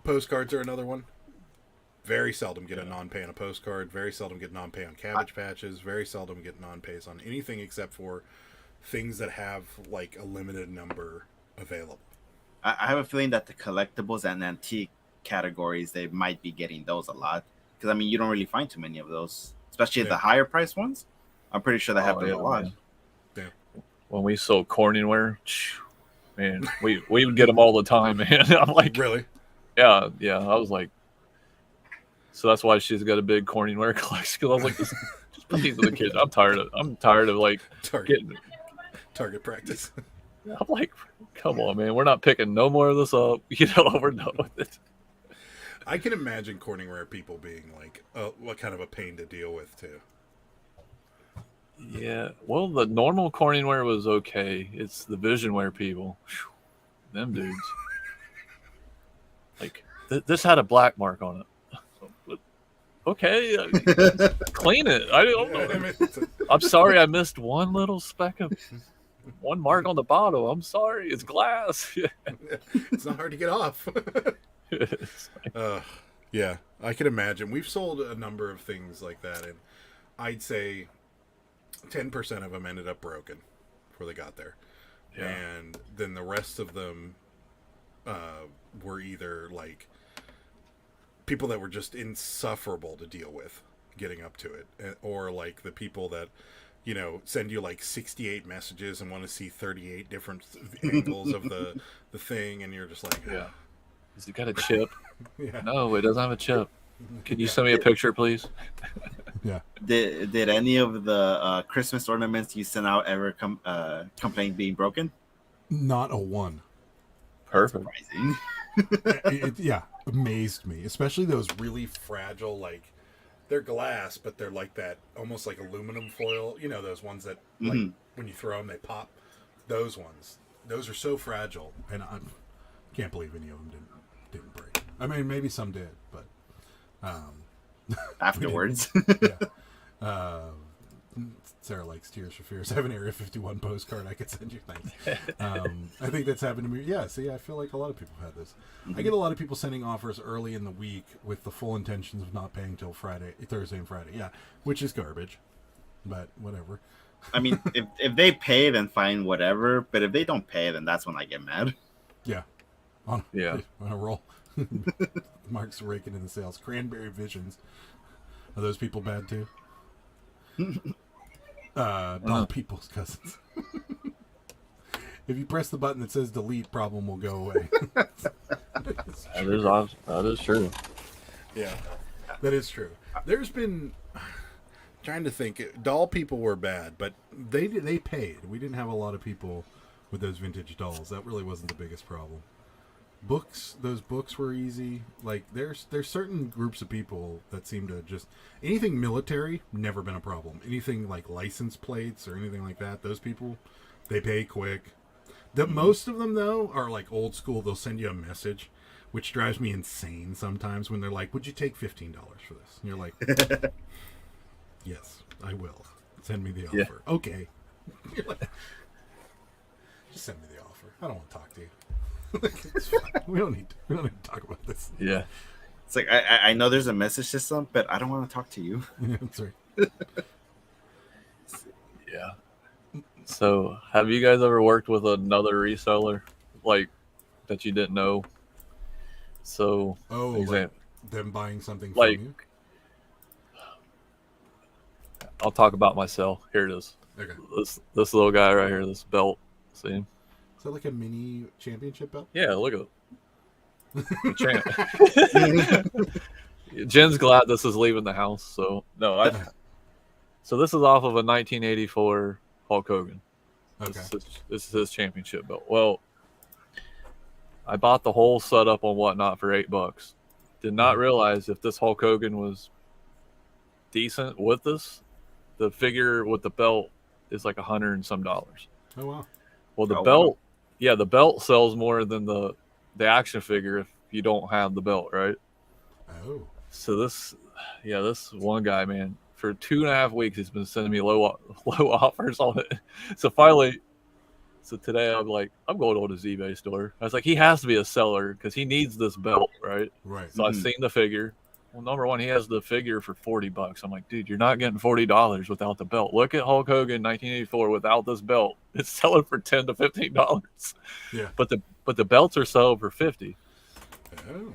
Postcards are another one. Very seldom get a non-pay on a postcard. Very seldom get non-pay on Cabbage Patches. Very seldom get non-pays on anything except for things that have like a limited number available. I have a feeling that the collectibles and antique categories, they might be getting those a lot, because I mean, you don't really find too many of those, especially the higher price ones. I'm pretty sure that happens a lot. Yeah. When we sold Corningware, man, we would get them all the time, man. I'm like, really? Yeah. I was like, so that's why she's got a big Corningware collection. Because I was like, just put these to the kids. I'm tired of like target practice. I'm like, come on, man. We're not picking no more of this up. We're done with it. I can imagine Corningware people being like, what kind of a pain to deal with too. Yeah, well, the normal Corningware was okay. It's the Visionware people, them dudes. Like, this had a black mark on it. Okay, clean it. I don't know. I'm sorry, I missed one little speck of one mark on the bottle. I'm sorry, it's glass. It's not hard to get off. Yeah, I can imagine. We've sold a number of things like that, and I'd say 10% of them ended up broken before they got there. Yeah. And then the rest of them were either like people that were just insufferable to deal with getting up to it, or like the people that, you know, send you like 68 messages and want to see 38 different angles of the thing, and you're just like, yeah. Has it got a chip? Yeah. No, it doesn't have a chip. Can you send me a picture, please? Yeah. Did any of the Christmas ornaments you sent out ever complain being broken? Not a one. Perfect. Yeah, amazed me. Especially those really fragile, like, they're glass, but they're like that, almost like aluminum foil. You know, those ones that, like, when you throw them, they pop. Those ones. Those are so fragile, and I can't believe any of them didn't break. I mean, maybe some did, but afterwards. Yeah. Sarah likes Tears for Fears. I have an Area 51 postcard I could send you. Thanks. I think that's happened to me. Yeah, see, I feel like a lot of people have had this. I get a lot of people sending offers early in the week with the full intentions of not paying till Thursday and Friday. Yeah, which is garbage, but whatever. I mean, if they pay, then fine, whatever. But if they don't pay, then that's when I get mad. Yeah. On a roll. Mark's raking in the sales. Cranberry Visions. Are those people bad too? Not people's cousins. If you press the button that says delete, problem will go away. That is awesome. That is true. Yeah, that is true. There's been, trying to think, doll people were bad, but they paid. We didn't have a lot of people with those vintage dolls. That really wasn't the biggest problem. Those books were easy. Like, there's certain groups of people that seem to just, anything military, never been a problem. Anything like license plates or anything like that, those people, they pay quick. Most of them, though, are like old school. They'll send you a message, which drives me insane sometimes when they're like, would you take $15 for this? And you're like, yes, I will. Send me the offer. Yeah. Okay. You're like, just send me the offer. I don't want to talk to you. It's fine. We don't need to talk about this. Yeah. It's like, I know there's a message system, but I don't want to talk to you. Yeah, that's right. Yeah. So, have you guys ever worked with another reseller, like, that you didn't know? So, like them buying something from like, you? I'll talk about myself. Here it is. Okay. This little guy right here, this belt. See him? Is that like a mini championship belt? Yeah, look at it. Jen's glad this is leaving the house, so no. So this is off of a 1984 Hulk Hogan. Okay. This is his championship belt. Well, I bought the whole setup on Whatnot for $8. Did not realize if this Hulk Hogan was decent with this, the figure with the belt is like $100 and some. Oh wow. Well, the belt. Yeah, the belt sells more than the action figure if you don't have the belt, right? Oh. So this one guy, man, for 2.5 weeks, he's been sending me low offers on it. So finally, today I'm like, I'm going to his eBay store. I was like, he has to be a seller because he needs this belt, right? Right. So I've seen the figure. Well, number one, he has the figure for $40. I'm like, dude, you're not getting $40 without the belt. Look at Hulk Hogan 1984 without this belt. It's selling for $10 to $15. Yeah. But the belts are selling for $50. Oh.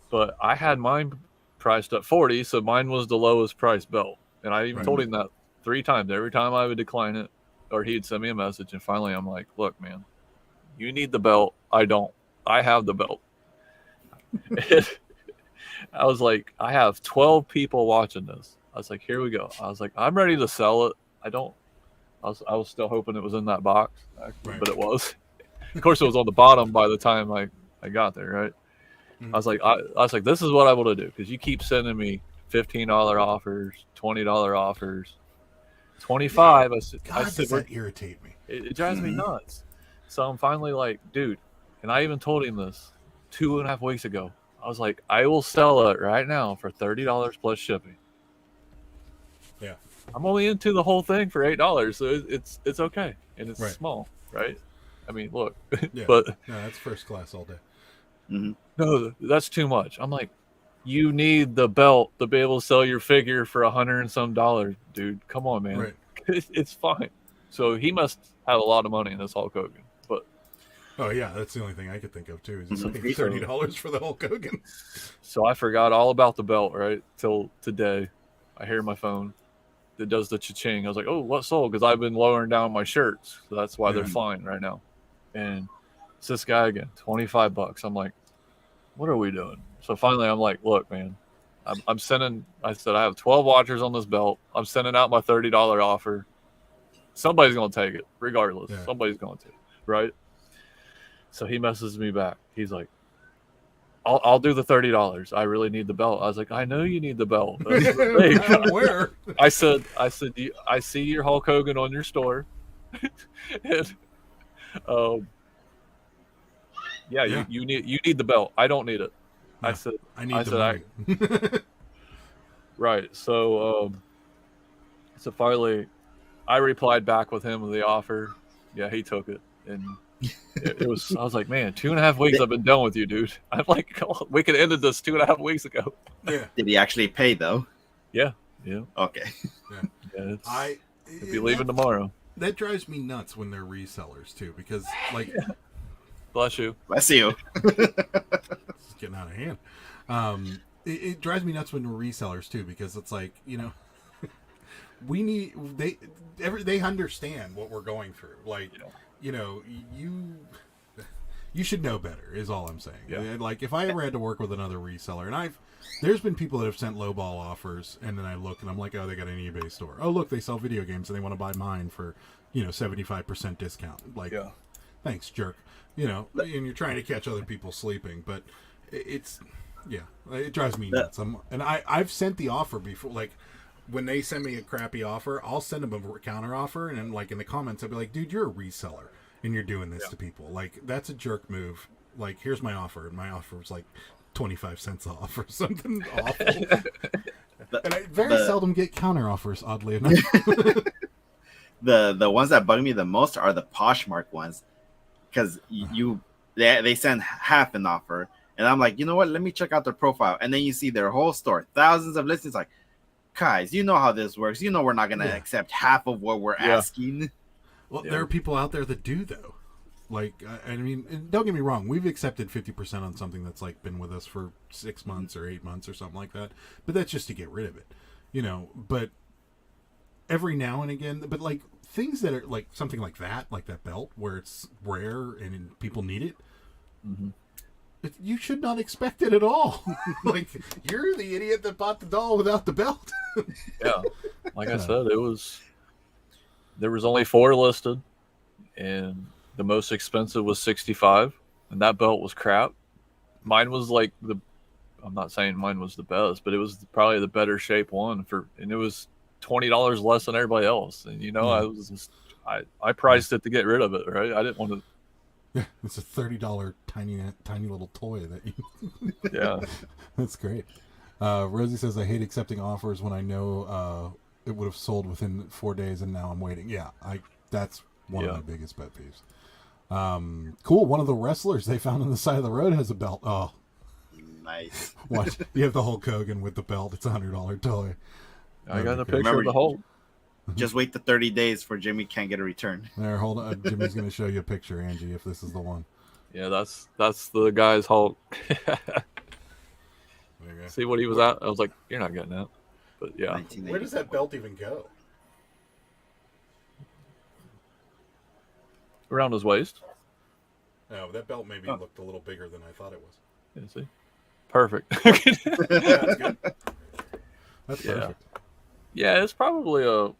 But I had mine priced at $40, so mine was the lowest price belt. And I even told him that 3 times. Every time I would decline it, or he'd send me a message. And finally, I'm like, look, man, you need the belt. I don't. I have the belt. I was like, I have 12 people watching this. I was like, here we go. I was like, I'm ready to sell it. I was still hoping it was in that box, actually, but it was. Of course, it was on the bottom by the time I got there, right? Mm-hmm. I was like, this is what I want to do, because you keep sending me $15 offers, $20 offers, 25. Does that irritate me? It drives me nuts. So I'm finally like, dude, and I even told him this 2.5 weeks ago. I I was like, I will sell it right now for $30 plus shipping. Yeah. I'm only into the whole thing for $8, so it's okay, and it's Right. small, right? I mean, look, Yeah. but no, that's first class all day. Mm-hmm. no, that's too much. I'm like, you need the belt to be able to sell your figure for $100 and some, dude. Come on, man. Right. It's fine. So he must have a lot of money in this Hulk Hogan, but Oh yeah, that's the only thing I could think of too. Is it's Mhm. like $30 for the Hulk Hogan. so I forgot all about the belt, right? Till today. I hear my phone. It does the cha-ching. I was like, oh, what sold? Because I've been lowering down my shirts. So that's why they're Yeah. flying right now. And it's this guy again, $25. I'm like, what are we doing? So finally I'm like, look, man, I'm sending, I said, I have 12 watchers on this belt. I'm sending out my $30 offer. Somebody's going to take it, regardless. Yeah. Somebody's going to, right? So he messages me back. He's like, I'll do the $30. I really need the belt. I was like, I know you need the belt. That's the thing. I'm aware. I said, I see your Hulk Hogan on your store. And, Yeah. you need the belt. I don't need it. No, I said, I need I the said, money. right. So, so finally, I replied back with him with the offer. Yeah, he took it, and it was. I was like, man, 2.5 weeks I've been done with you, dude. I'm like, oh, we could have ended this 2.5 weeks ago. Yeah. Did he actually pay though? Yeah. Okay. Yeah. It's, If be leaving tomorrow. That drives me nuts when they're resellers too, because like, Bless you. Bless you. it's getting out of hand. It drives me nuts when they're resellers too, because it's like, you know, we need they understand what we're going through. Like, you know, you should know better is all I'm saying. Yeah. Like if I ever had to work with another reseller, and there's been people that have sent lowball offers, and then I look and I'm like, oh, they got an eBay store. Oh, look, they sell video games and they want to buy mine for, 75% discount. Like, thanks, jerk. And you're trying to catch other people sleeping, but it drives me nuts. I've sent the offer before, like when they send me a crappy offer, I'll send them a counter offer, and then like in the comments I'll be like, dude, you're a reseller and you're doing this to people. Like, that's a jerk move. Like, here's my offer, and my offer was like 25 cents off or something awful. And I very seldom get counter offers, oddly enough. The ones that bug me the most are the Poshmark ones, because they send half an offer, and I'm like, you know what? Let me check out their profile, and then you see their whole store, thousands of listings. Like, guys, you know how this works. You know we're not gonna accept half of what we're asking. Well, there are people out there that do though. Like, I mean, don't get me wrong. We've accepted 50% on something that's like been with us for 6 months or 8 months or something like that. But that's just to get rid of it, But every now and again, but like things that are like something like that belt, where it's rare and people need it. Mm-hmm. You should not expect it at all. Like, you're the idiot that bought the doll without the belt. Yeah, like I said, there was only 4 listed, and the most expensive was $65, and that belt was crap. Mine was like I'm not saying mine was the best, but it was probably the better shape one and it was $20 less than everybody else. And I priced it to get rid of it, right? I didn't want to. Yeah, it's a $30 tiny little toy that you. Yeah, that's great. Rosie says, I hate accepting offers when I know it would have sold within 4 days, and now I'm waiting. Yeah, that's one of my biggest pet peeves. Cool. One of the wrestlers they found on the side of the road has a belt. Oh, nice. What? You have the Hulk Hogan with the belt. It's a $100 toy. I got a picture of the Hulk. Just wait the 30 days for Jimmy can't get a return. There, hold on. Jimmy's going to show you a picture, Angie, if this is the one. Yeah, that's the guy's Hulk. See what he was at? I was like, you're not getting that. But yeah. Where does that belt even go? Around his waist. Oh, that belt maybe looked a little bigger than I thought it was. Yeah, see? Perfect. That's good. That's perfect. Yeah, it's probably a...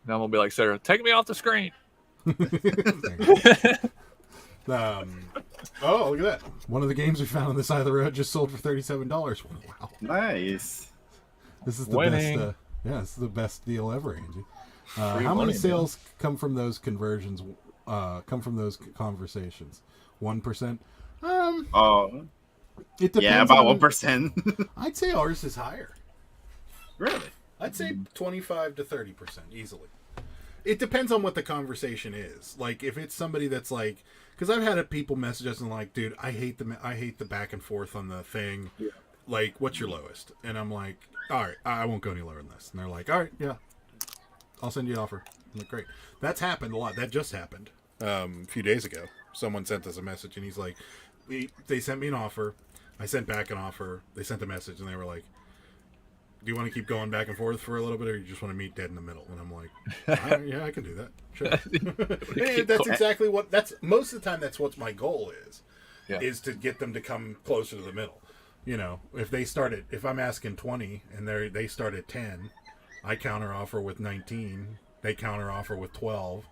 Now I'm going to be like, Sarah, take me off the screen. Oh, look at that. One of the games we found on the side of the road just sold for $37. Wow. Nice. This is the best. This is the best deal ever, Angie. How many sales come from those conversions? Come from those conversations? 1%. It depends. Yeah, about on, 1%. I'd say ours is higher. Really? I'd say 25 to 30% easily. It depends on what the conversation is. Like if it's somebody that's like, because I've had people message us and like, dude, I hate the back and forth on the thing. Yeah. Like, what's your lowest? And I'm like, all right, I won't go any lower than this. And they're like, all right, yeah, I'll send you an offer. I'm like, great. That's happened a lot. That just happened a few days ago. Someone sent us a message and he's like, they sent me an offer. I sent back an offer. They sent a message and they were like, do you want to keep going back and forth for a little bit, or you just want to meet dead in the middle? And I'm like, yeah, I can do that. Sure. And that's exactly what. That's most of the time. That's what my goal is to get them to come closer to the middle. You know, if I'm asking 20 and they start at 10, I counter offer with 19. They counter offer with 12.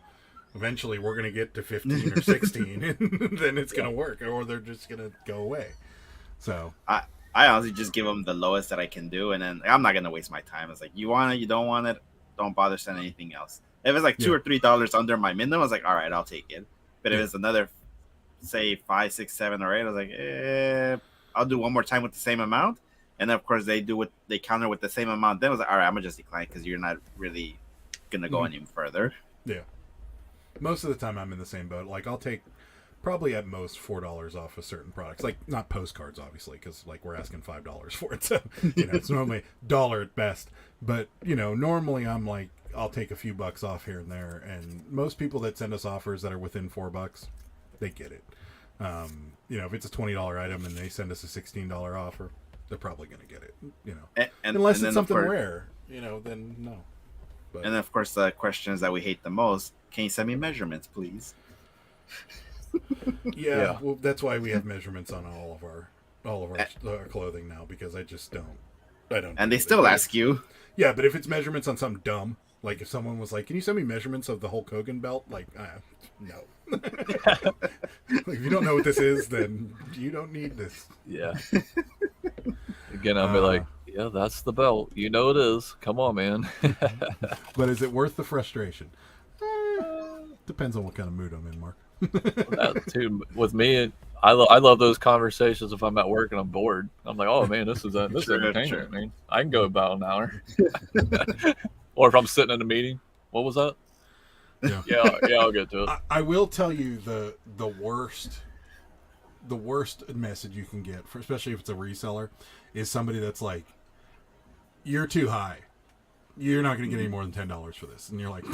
Eventually, we're going to get to 15 or 16, and then it's going to work, or they're just going to go away. So I honestly just give them the lowest that I can do, and then I'm not gonna waste my time. It's like, you want it, you don't want it, don't bother sending anything else. If it's like $2 or $3 under my minimum, I was like, all right, I'll take it. But if it's another, say 5, 6, 7, or 8, I was like, I'll do one more time with the same amount. And then of course they counter with the same amount. Then I was like, all right, I'm gonna just decline because you're not really gonna go any further. Yeah. Most of the time I'm in the same boat. Like I'll take probably at most $4 off of certain products, like not postcards, obviously, because like we're asking $5 for it, so it's normally $1 at best. But normally I'm like, I'll take a few bucks off here and there, and most people that send us offers that are within $4, they get it. If it's a $20 item and they send us a $16 offer, they're probably going to get it. Unless it's something rare, then no. But, and then of course the questions that we hate the most: can you send me measurements, please? Yeah, well, that's why we have measurements on all of our clothing now, because I don't. And they still ask you. Yeah, but if it's measurements on something dumb, like if someone was like, "Can you send me measurements of the Hulk Hogan belt?" Like, no. Like, if you don't know what this is, then you don't need this. Yeah. Again, I'll be like, yeah, that's the belt. You know it is. Come on, man. But is it worth the frustration? Depends on what kind of mood I'm in, Mark. That too, with me, I love those conversations if I'm at work and I'm bored. I'm like, oh man, this is entertainment, man. I can go about an hour. Or if I'm sitting in a meeting, what was that? Yeah, I'll get to it. I will tell you the worst message you can get, especially if it's a reseller, is somebody that's like, you're too high. You're not going to get any more than $10 for this, and you're like.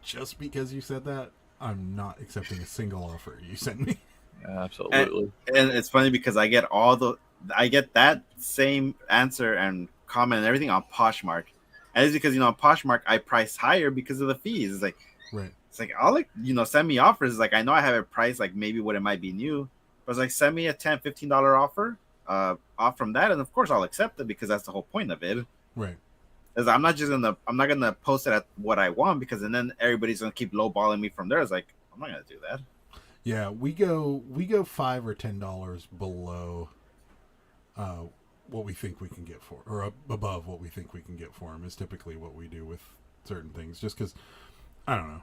Just because you said that, I'm not accepting a single offer you sent me. Absolutely. And it's funny because I get that same answer and comment and everything on Poshmark. And it's because on Poshmark I price higher because of the fees. It's like, right. It's like, I'll send me offers. Like, I know I have it priced like maybe what it might be new, but it's like, send me a $10, $15 offer off from that, and of course I'll accept it because that's the whole point of it. Right. I'm not gonna post it at what I want, because and then everybody's gonna keep lowballing me from there. It's like, I'm not gonna do that. Yeah, we go $5 or $10 below what we think we can get for, or above what we think we can get for them is typically what we do with certain things. Just because, I don't know,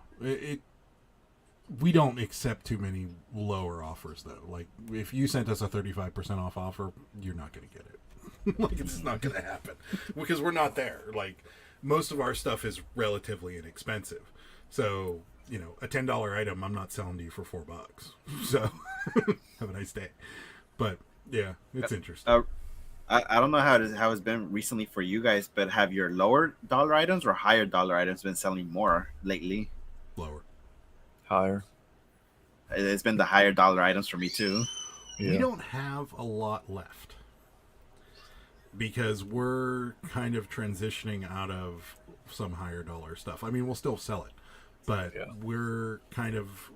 we don't accept too many lower offers though. Like if you sent us a 35% off offer, you're not gonna get it. Like it's not going to happen because we're not there. Like most of our stuff is relatively inexpensive. So, a $10 item, I'm not selling to you for $4. So have a nice day. But yeah, it's interesting. I don't know how it's been recently for you guys, but have your lower dollar items or higher dollar items been selling more lately? Lower. Higher. It's been the higher dollar items for me too. Yeah. We don't have a lot left, because we're kind of transitioning out of some higher dollar stuff. I mean, we'll still sell it, but we're kind of,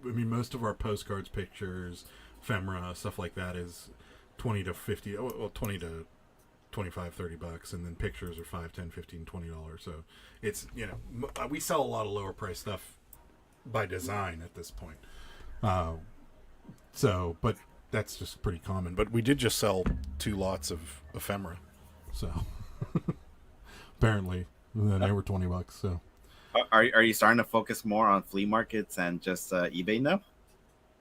most of our postcards, pictures, ephemera, stuff like that is 20 to 50, well, 20 to 25, $30, and then pictures are $5, $10, $15, $20. So it's, we sell a lot of lower price stuff by design at this point. But that's just pretty common. But we did just sell 2 lots of ephemera, so apparently they were $20. So, are you starting to focus more on flea markets and just eBay now?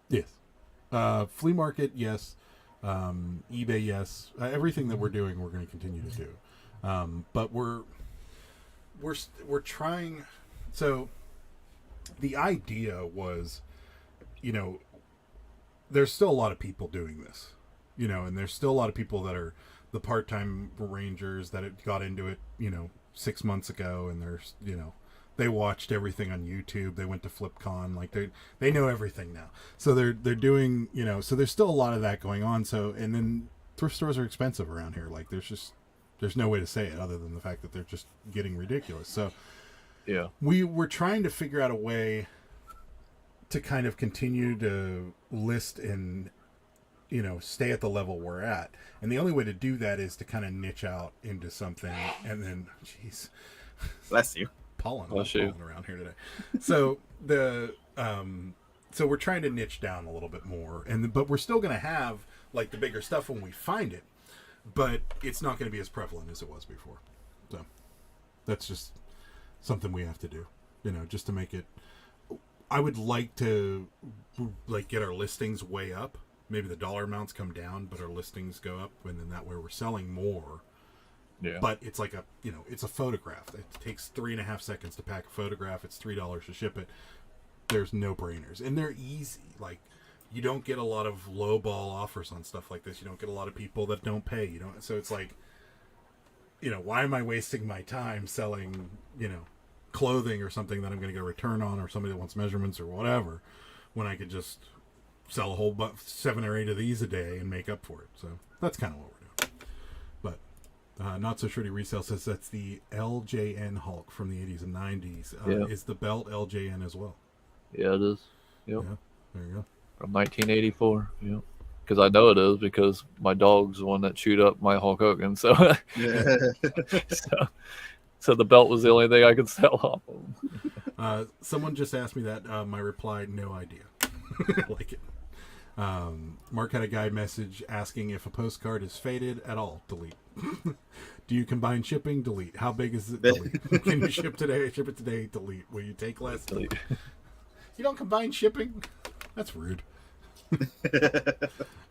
Yes. Flea market, yes. eBay, yes. Everything that we're doing, we're going to continue to do. But we're trying. So the idea was, you know, there's still a lot of people doing this, you know, and there's still a lot of people that are the part-time rangers that had got into it, you know, 6 months ago, and there's, you know, they watched everything on YouTube. They went to FlipCon, like they know everything now. So they're doing, you know, so there's still a lot of that going on. So, and then thrift stores are expensive around here. Like there's no way to say it other than the fact that they're just getting ridiculous. So yeah, we were trying to figure out a way to kind of continue to list and, you know, stay at the level we're at. And the only way to do that is to kind of niche out into something. And then, jeez, bless you. Pollen around here today. So so we're trying to niche down a little bit more, but we're still going to have like the bigger stuff when we find it, but it's not going to be as prevalent as it was before. So that's just something we have to do, you know, just to make it. I would like to like get our listings way up. Maybe the dollar amounts come down, but our listings go up, and then that way we're selling more. Yeah. But it's like a, you know, it's a photograph. It takes 3.5 seconds to pack a photograph. It's $3 to ship it. There's no brainers, and they're easy. Like, you don't get a lot of low ball offers on stuff like this. You don't get a lot of people that don't pay. You don't. So it's like, you know, why am I wasting my time selling, you know, clothing or something that I'm going to get a return on, or somebody that wants measurements or whatever, when I could just sell a whole 7 or 8 of these a day and make up for it. So that's kind of what we're doing. But Not So Shorty Resale says that's the LJN Hulk from the 80s and 90s. Is the belt LJN as well? Yeah, it is. Yep. Yeah, there you go. From 1984. Yep. Because I know it is, because my dog's the one that chewed up my Hulk Hogan. So, so the belt was the only thing I could sell off of. Someone just asked me that. My reply, no idea. Like it. Mark had a guy message asking if a postcard is faded at all. Delete. Do you combine shipping? Delete. How big is it? Delete. Can you ship today? Ship it today. Delete. Will you take less? Delete. You don't combine shipping? That's rude.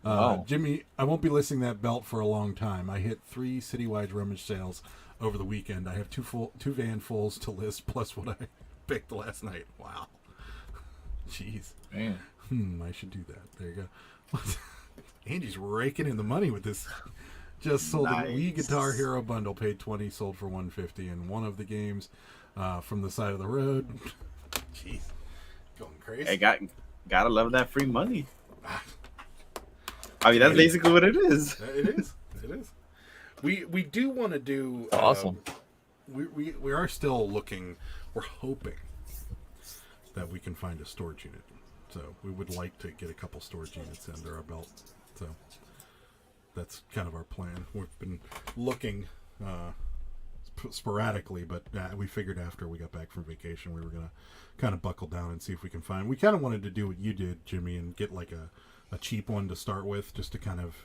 Wow. Jimmy, I won't be listing that belt for a long time. I hit 3 citywide rummage sales over the weekend. I have two van fulls to list plus what I picked last night. Wow. Jeez. Man. I should do that. There you go. Andy's raking in the money with this. Just sold a Wii Guitar Hero bundle, paid $20, sold for $150, and one of the games from the side of the road. Jeez. Going crazy. Hey, gotta love that free money. I mean, that's basically what it is. It is. It is. We do want to do. Awesome. We are still looking. We're hoping that we can find a storage unit. So we would like to get a couple storage units under our belt. So that's kind of our plan. We've been looking sporadically, but we figured after we got back from vacation we were going to kind of buckle down and see if we can find. We kind of wanted to do what you did, Jimmy, and get like a cheap one to start with, just to kind of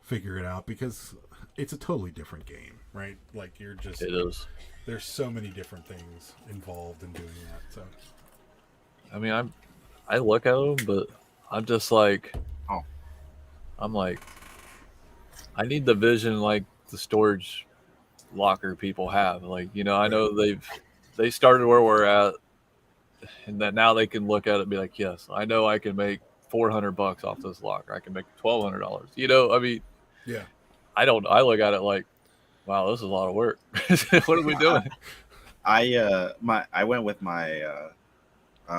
figure it out, because it's a totally different game, right? Like it is. There's so many different things involved in doing that. So I mean, I look at them, but I'm just like, I'm like, I need the vision like the storage locker people have. Like, you know, I know they started where we're at, and that now they can look at it and be like, yes, I know I can make $400 off this locker. I can make $1,200. You know, I mean, yeah. I look at it like, wow, this is a lot of work. What are we doing? I went with my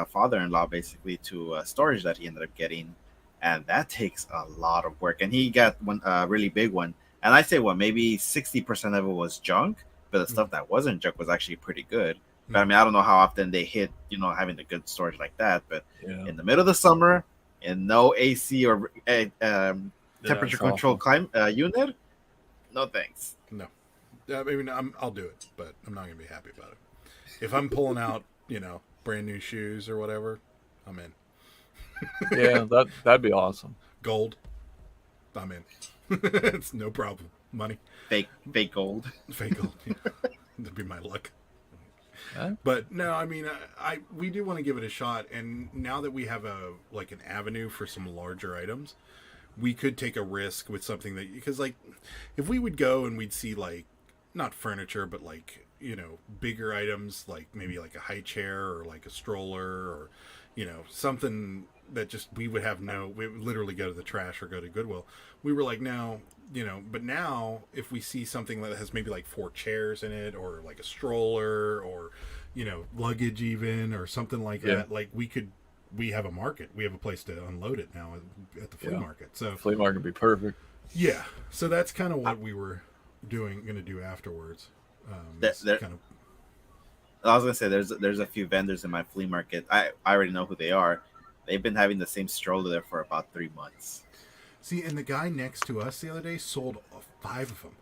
father-in-law basically to storage that he ended up getting, and that takes a lot of work. And he got one really big one, and I say maybe 60% of it was junk, but the stuff that wasn't junk was actually pretty good. But I mean, I don't know how often they hit, you know, having a good storage like that. But in the middle of the summer, in no AC or temperature control unit, no thanks. No, I mean, I'll do it, but I'm not gonna be happy about it. If I'm pulling out, you know, brand new shoes or whatever, I'm in. Yeah, that'd be awesome. Gold, I'm in. It's no problem. Money, fake gold. Fake gold. Yeah. That'd be my luck. But no, I mean, we do want to give it a shot, and now that we have an avenue for some larger items, we could take a risk with something that, because like if we would go and we'd see like not furniture but like, you know, bigger items, like maybe like a high chair or like a stroller or, you know, something that just we would literally go to the trash or go to Goodwill. We were like, no, you know, but now if we see something that has maybe like 4 chairs in it or like a stroller or, you know, luggage even or something like that, like we have a market. We have a place to unload it now at the flea market. So flea market would be perfect. Yeah. So that's kind of what we were going to do afterwards. I was gonna say there's a few vendors in my flea market. I already know who they are. They've been having the same stroller there for about 3 months. See, and the guy next to us the other day sold 5 of them.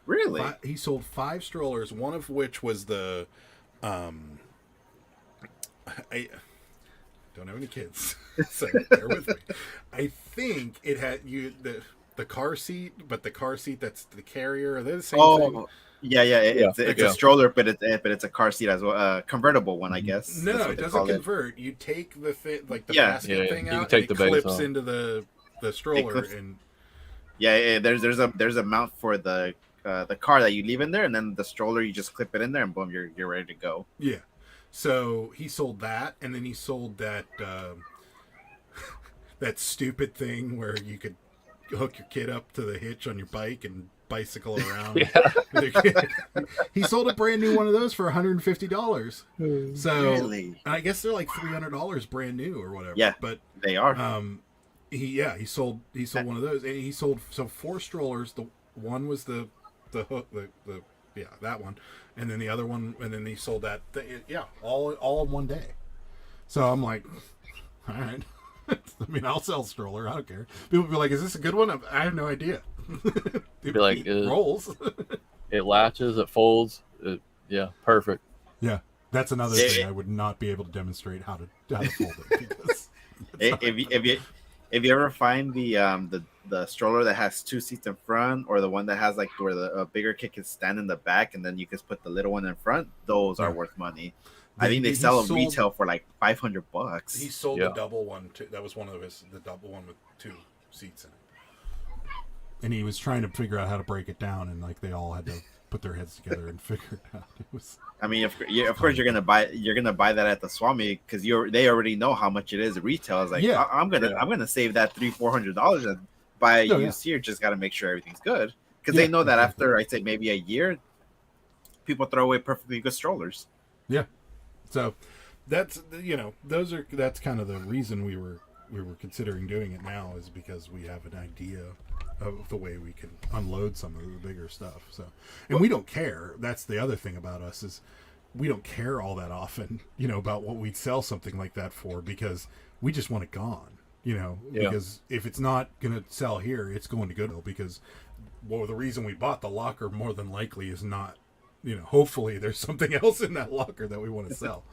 Really? He sold 5 strollers, one of which was the I don't have any kids, so bear with me. I think it had the car seat, but the car seat that's the carrier. Are they the same thing? Yeah. It's a stroller, but it's a car seat as well, convertible one, I guess. No, it doesn't convert. You take the basket thing out, and it clips into the stroller, and there's a mount for the car that you leave in there, and then the stroller you just clip it in there, and boom, you're ready to go. Yeah. So he sold that, and then he sold that that stupid thing where you could hook your kid up to the hitch on your bike and bicycle around. He sold a brand new one of those for $150. So really? I guess they're like $300 brand new or whatever. Yeah, but they are. He sold one of those, and he sold 4 strollers. The one was the hook, that one, and then the other one, and then he sold that all in one day. So I'm like, all right. I mean, I'll sell a stroller. I don't care. People be like, "Is this a good one?" I have no idea. Be like, it rolls. It latches. It folds. Perfect. Yeah, that's another thing I would not be able to demonstrate how to fold it. Because if you ever find the stroller that has 2 seats in front, or the one that has like where the bigger kid can stand in the back, and then you can put the little one in front, those are worth money. I think they sell them retail for like $500. He sold the double one too. That was one of the double one with 2 seats in it. And he was trying to figure out how to break it down, and like they all had to put their heads together and figure it out. It was. I mean, of course you're gonna buy that at the Swami because they already know how much it is retail. I was like, I'm gonna save that $300-400 and buy a used here. Just got to make sure everything's good because they know that after I say maybe a year, people throw away perfectly good strollers. Yeah. So that's that's kind of the reason we were considering doing it now, is because we have an idea of the way we can unload some of the bigger stuff. So, and we don't care. That's the other thing about us, is we don't care all that often, about what we'd sell something like that for, because we just want it gone, because if it's not going to sell here, it's going to Goodwill, because the reason we bought the locker more than likely is not, hopefully there's something else in that locker that we want to sell.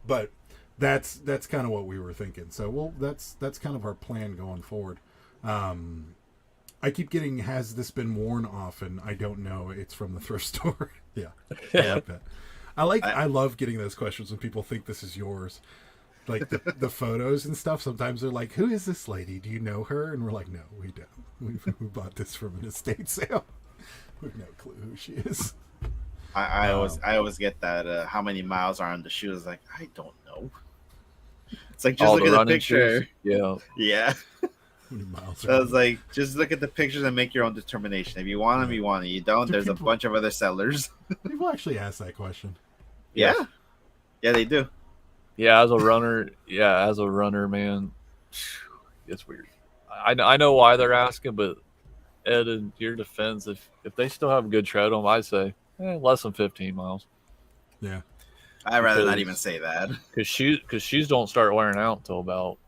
But that's kind of what we were thinking. So, that's kind of our plan going forward. I keep getting, has this been worn off? And I don't know. It's from the thrift store. Yeah. I like that. I love getting those questions when people think this is yours. Like the photos and stuff. Sometimes they're like, "Who is this lady? Do you know her?" And we're like, "No, we don't. We bought this from an estate sale. We have no clue who she is." I always get that. How many miles are on the shoes? Like, I don't know. It's like, just look at the picture. Shoes. Yeah. So I was like, just look at the pictures and make your own determination. If you want them, you want them. You don't, there's a bunch of other sellers. People actually ask that question. Yeah, they do. Yeah, as a runner, man, it's weird. I know why they're asking, but Ed, in your defense, if they still have a good tread on them, I'd say less than 15 miles. Yeah, I'd rather not even say that, because shoes don't start wearing out until about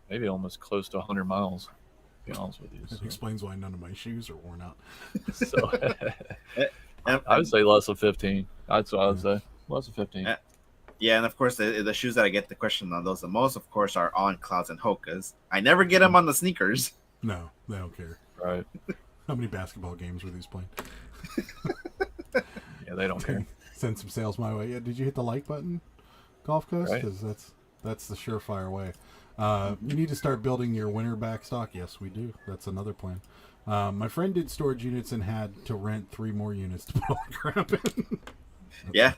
maybe almost close to 100 miles. To be honest with you, that explains why none of my shoes are worn out. So I would say less than 15. That's what I would say, less than 15. Yeah, and of course the shoes that I get the question on those the most, of course, are On Clouds and Hokas. I never get them on the sneakers. No, they don't care. Right. How many basketball games were these playing? Yeah, they don't care. send some sales my way. Yeah, did you hit the like button, Golf Coast? Right. Because that's the surefire way. You need to start building your winter back stock. Yes, we do. That's another plan. My friend did storage units and had to rent 3 more units to put all the crap in. Yeah.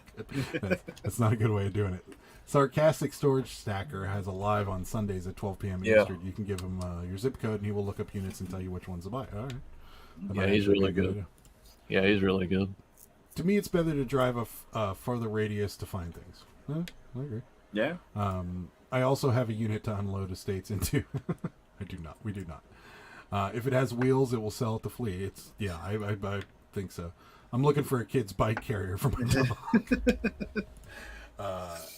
That's not a good way of doing it. Sarcastic Storage Stacker has a live on Sundays at 12 p.m. Yeah. Eastern. You can give him your zip code, and he will look up units and tell you which ones to buy. All right. That Yeah, might he's actually be really a good good. idea. Yeah, he's really good. To me, it's better to drive a farther radius to find things. I agree. Yeah. I also have a unit to unload estates into. I do not. We do not. If it has wheels, it will sell at the flea. It's I think so. I'm looking for a kid's bike carrier for my dog.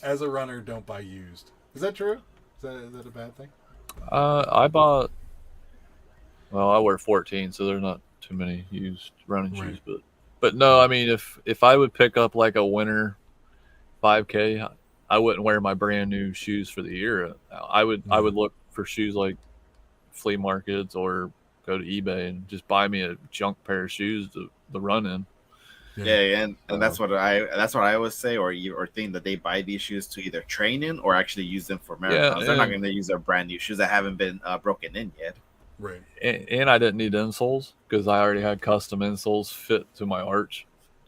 As a runner, don't buy used. Is that true? Is that a bad thing? I bought. Well, I wear 14, so there's not too many used running shoes. But no, I mean, if I would pick up like a winter 5K, I wouldn't wear my brand new shoes for the year. I would look for shoes like flea markets or go to eBay and just buy me a junk pair of shoes to run in. Yeah, and that's what I always say, or think that they buy these shoes to either train in or actually use them for marathons. They're not going to use their brand new shoes that haven't been broken in yet. Right. And I didn't need insoles because I already had custom insoles fit to my arch,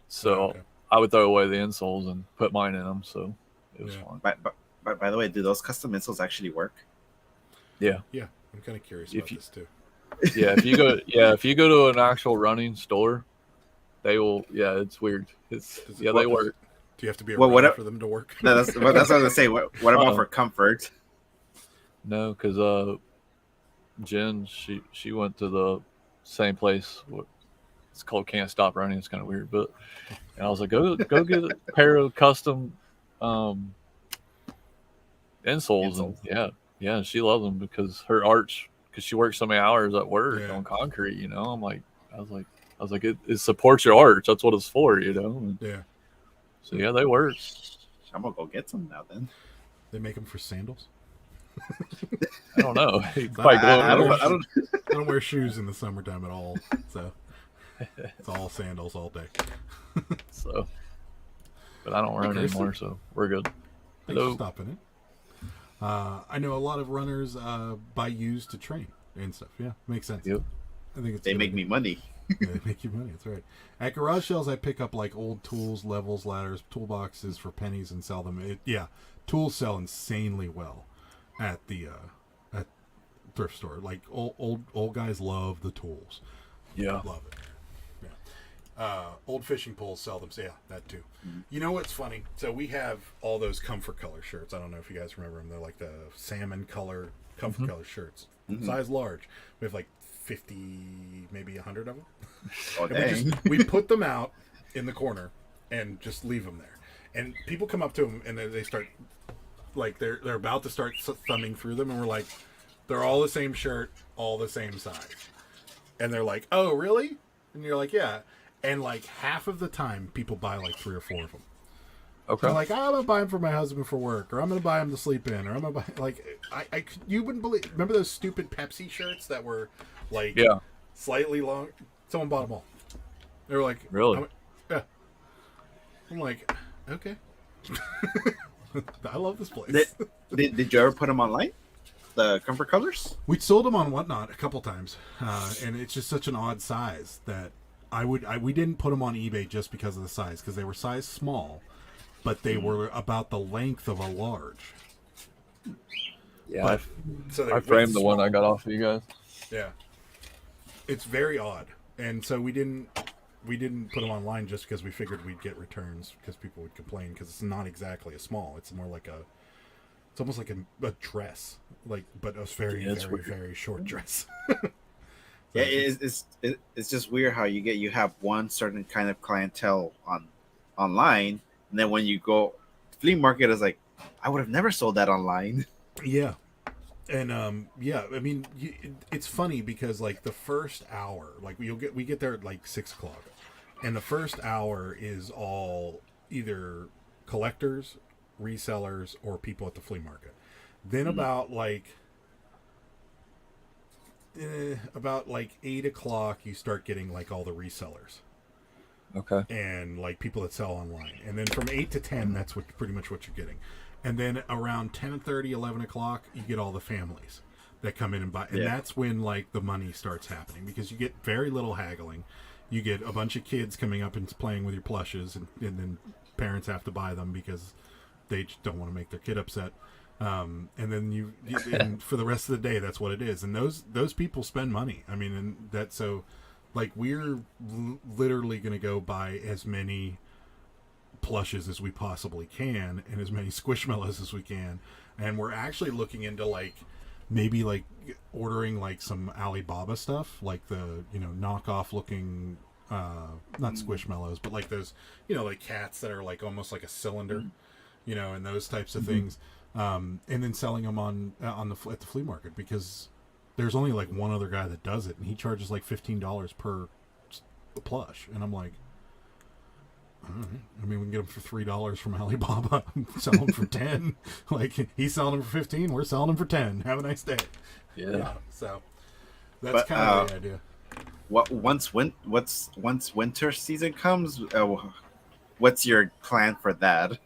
so I would throw away the insoles and put mine in them. So it was fun. But by the way, do those custom insoles actually work? Yeah. Yeah, I'm kind of curious about this too. Yeah, if you go to an actual running store, they will. Yeah, it's weird. They work. Do you have to be a runner for them to work? No, that's what I was gonna say. What about for comfort? No, because Jen, she went to the same place. It's called Can't Stop Running. It's kind of weird, and I was like, go get a pair of custom insoles. And yeah, she loves them because her arch, because she works so many hours at work on concrete. You know, I was like, it supports your arch. That's what it's for. You know. And yeah. So yeah, they work. I'm gonna go get some now. Then they make them for sandals. I don't know. I don't wear shoes in the summertime at all, so it's all sandals all day. So, but I don't run anymore, so we're good. Thanks for stopping it. I know a lot of runners buy used to train and stuff. Yeah, makes sense. Yep. I think they make me money. Yeah, they make you money. That's right. At garage sales, I pick up like old tools, levels, ladders, toolboxes for pennies and sell them. Tools sell insanely well at the at thrift store. Like old guys love the tools. Yeah, love it. Yeah. Old fishing poles sell them. So yeah, that too. Mm-hmm. You know what's funny? So we have all those comfort color shirts. I don't know if you guys remember them. They're like the salmon color comfort color shirts, size large. We have like 50, maybe 100 of them. Oh, dang. We put them out in the corner and just leave them there. And people come up to them and they start, like they're about to start thumbing through them, and we're like, they're all the same shirt, all the same size. And they're like, oh, really? And you're like, yeah. And like half of the time, people buy like 3 or 4 of them. Okay. They're like, I'm gonna buy them for my husband for work, or I'm gonna buy them to sleep in, or I'm gonna buy you wouldn't believe. Remember those stupid Pepsi shirts that were like slightly long? Someone bought them all. They were like, really? I'm like, okay. I love this place. Did you ever put them online? The comfort colors? We sold them on Whatnot a couple times, and it's just such an odd size that we didn't put them on eBay just because of the size, because they were size small, but they were about the length of a large. Yeah, I framed the one I got off of you guys. Yeah, it's very odd, and so we didn't put them online just because we figured we'd get returns because people would complain, because it's not exactly a small. It's more like it's almost like a dress, like, but a very short dress. Yeah, it's just weird how you have one certain kind of clientele online, and then when you go flea market, it's like, I would have never sold that online. Yeah, and I mean, it's funny because like the first hour, like we get there at like 6:00, and the first hour is all either collectors, resellers, or people at the flea market. Then about 8 o'clock, you start getting like all the resellers, Okay. and like people that sell online. And then from 8 to 10, that's what pretty much what you're getting. And then around 10:30, 11 o'clock, you get all the families that come in and buy. And that's when like the money starts happening, because you get very little haggling. You get a bunch of kids coming up and playing with your plushes, and then parents have to buy them because they just don't want to make their kid upset. And then and for the rest of the day, that's what it is. And those people spend money. I mean, and that's so, like, we're literally going to go buy as many plushes as we possibly can and as many squishmallows as we can. And we're actually looking into like maybe like ordering like some Alibaba stuff, like the, you know, knockoff looking not squishmallows, but like those, you know, like cats that are like almost like a cylinder, you know, and those types of things. And then selling them at the flea market, because there's only like one other guy that does it, and he charges like $15 per plush. And I'm like, all right. I mean, we can get them for $3 from Alibaba, sell them for 10. Like, he's selling them for 15, we're selling them for 10. Have a nice day. Yeah. So that's kind of the idea. Once winter season comes, what's your plan for that?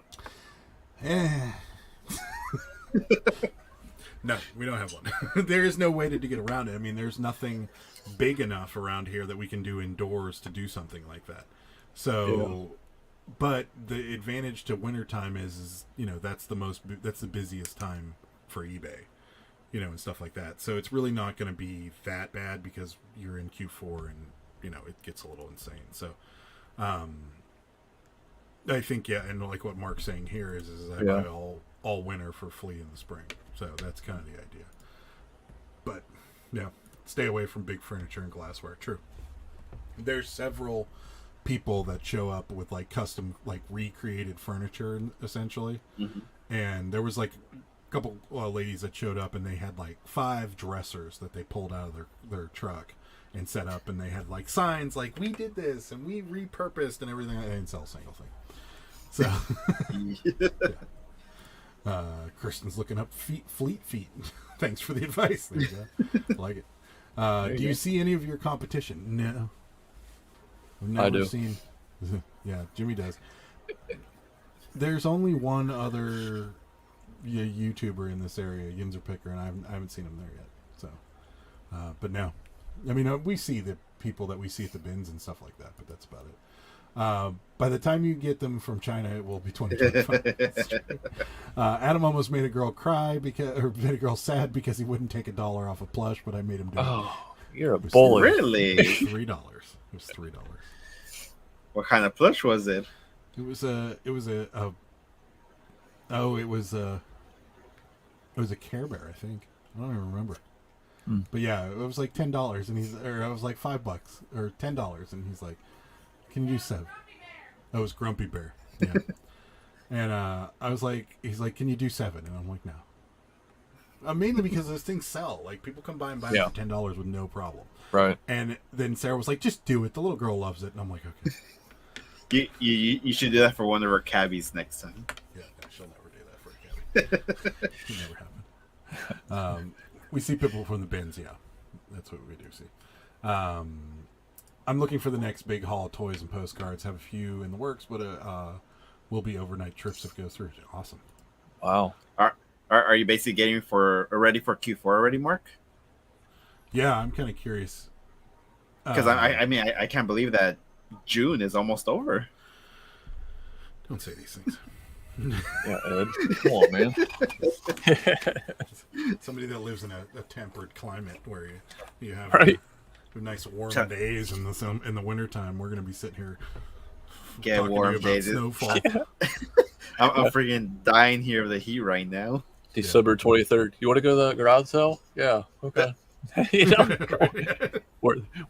No, we don't have one. There is no way to get around it. I mean, there's nothing big enough around here that we can do indoors to do something like that. So, but the advantage to wintertime is, you know, that's the busiest time for eBay, you know, and stuff like that. So it's really not going to be that bad, because you're in Q4 and, you know, it gets a little insane. So, I think, and like what Mark's saying here is I buy all winter for flea in the spring. So that's kind of the idea. But yeah, stay away from big furniture and glassware. True. There's several people that show up with like custom, like recreated furniture, essentially. And there was like a couple ladies that showed up, and they had like 5 dressers that they pulled out of their truck and set up, and they had like signs like, we did this and we repurposed and everything. They didn't sell a single thing. So Kristen's looking up fleet feet. Thanks for the advice. There you go. I like it. Do you see any of your competition? No. I've never seen. Yeah, Jimmy does. There's only one other YouTuber in this area, Yinzer Picker, and I haven't seen him there yet. So, but no. I mean, we see the people that we see at the bins and stuff like that, but that's about it. By the time you get them from China, it will be 2025. Adam almost made a girl cry made a girl sad because he wouldn't take $1 off a plush, but I made him do it. Oh, you're a bully. Really? $3. It was $3. What kind of plush was it? It was a Care Bear, I think. I don't even remember. But yeah, it was like $10, and I was like $5 or $10, and he's like, "Can you do 7?" That was Grumpy Bear. Yeah. And I was like, he's like, "Can you do 7?" And I'm like, "No." Mainly because those things sell. Like, people come by and buy them for $10 with no problem. Right. And then Sarah was like, "Just do it. The little girl loves it." And I'm like, "Okay." You should do that for one of our cabbies next time. Yeah, she'll never do that for a cabbie. It never happened. We see people from the bins, yeah. That's what we do see. I'm looking for the next big haul of toys and postcards. Have a few in the works, but will be overnight trips if it goes through. Awesome. Wow. Are you basically getting ready for Q4 already, Mark? Yeah, I'm kind of curious. Because I mean, I can't believe that June is almost over. Don't say these things. Yeah, Ed. Come on, man. Somebody that lives in a temperate climate where you have nice warm days in the wintertime. We're going to be sitting here get warm days. Snowfall. Yeah. I'm freaking dying here of the heat right now. December 23rd. You want to go to the garage sale? Yeah. Okay. You know,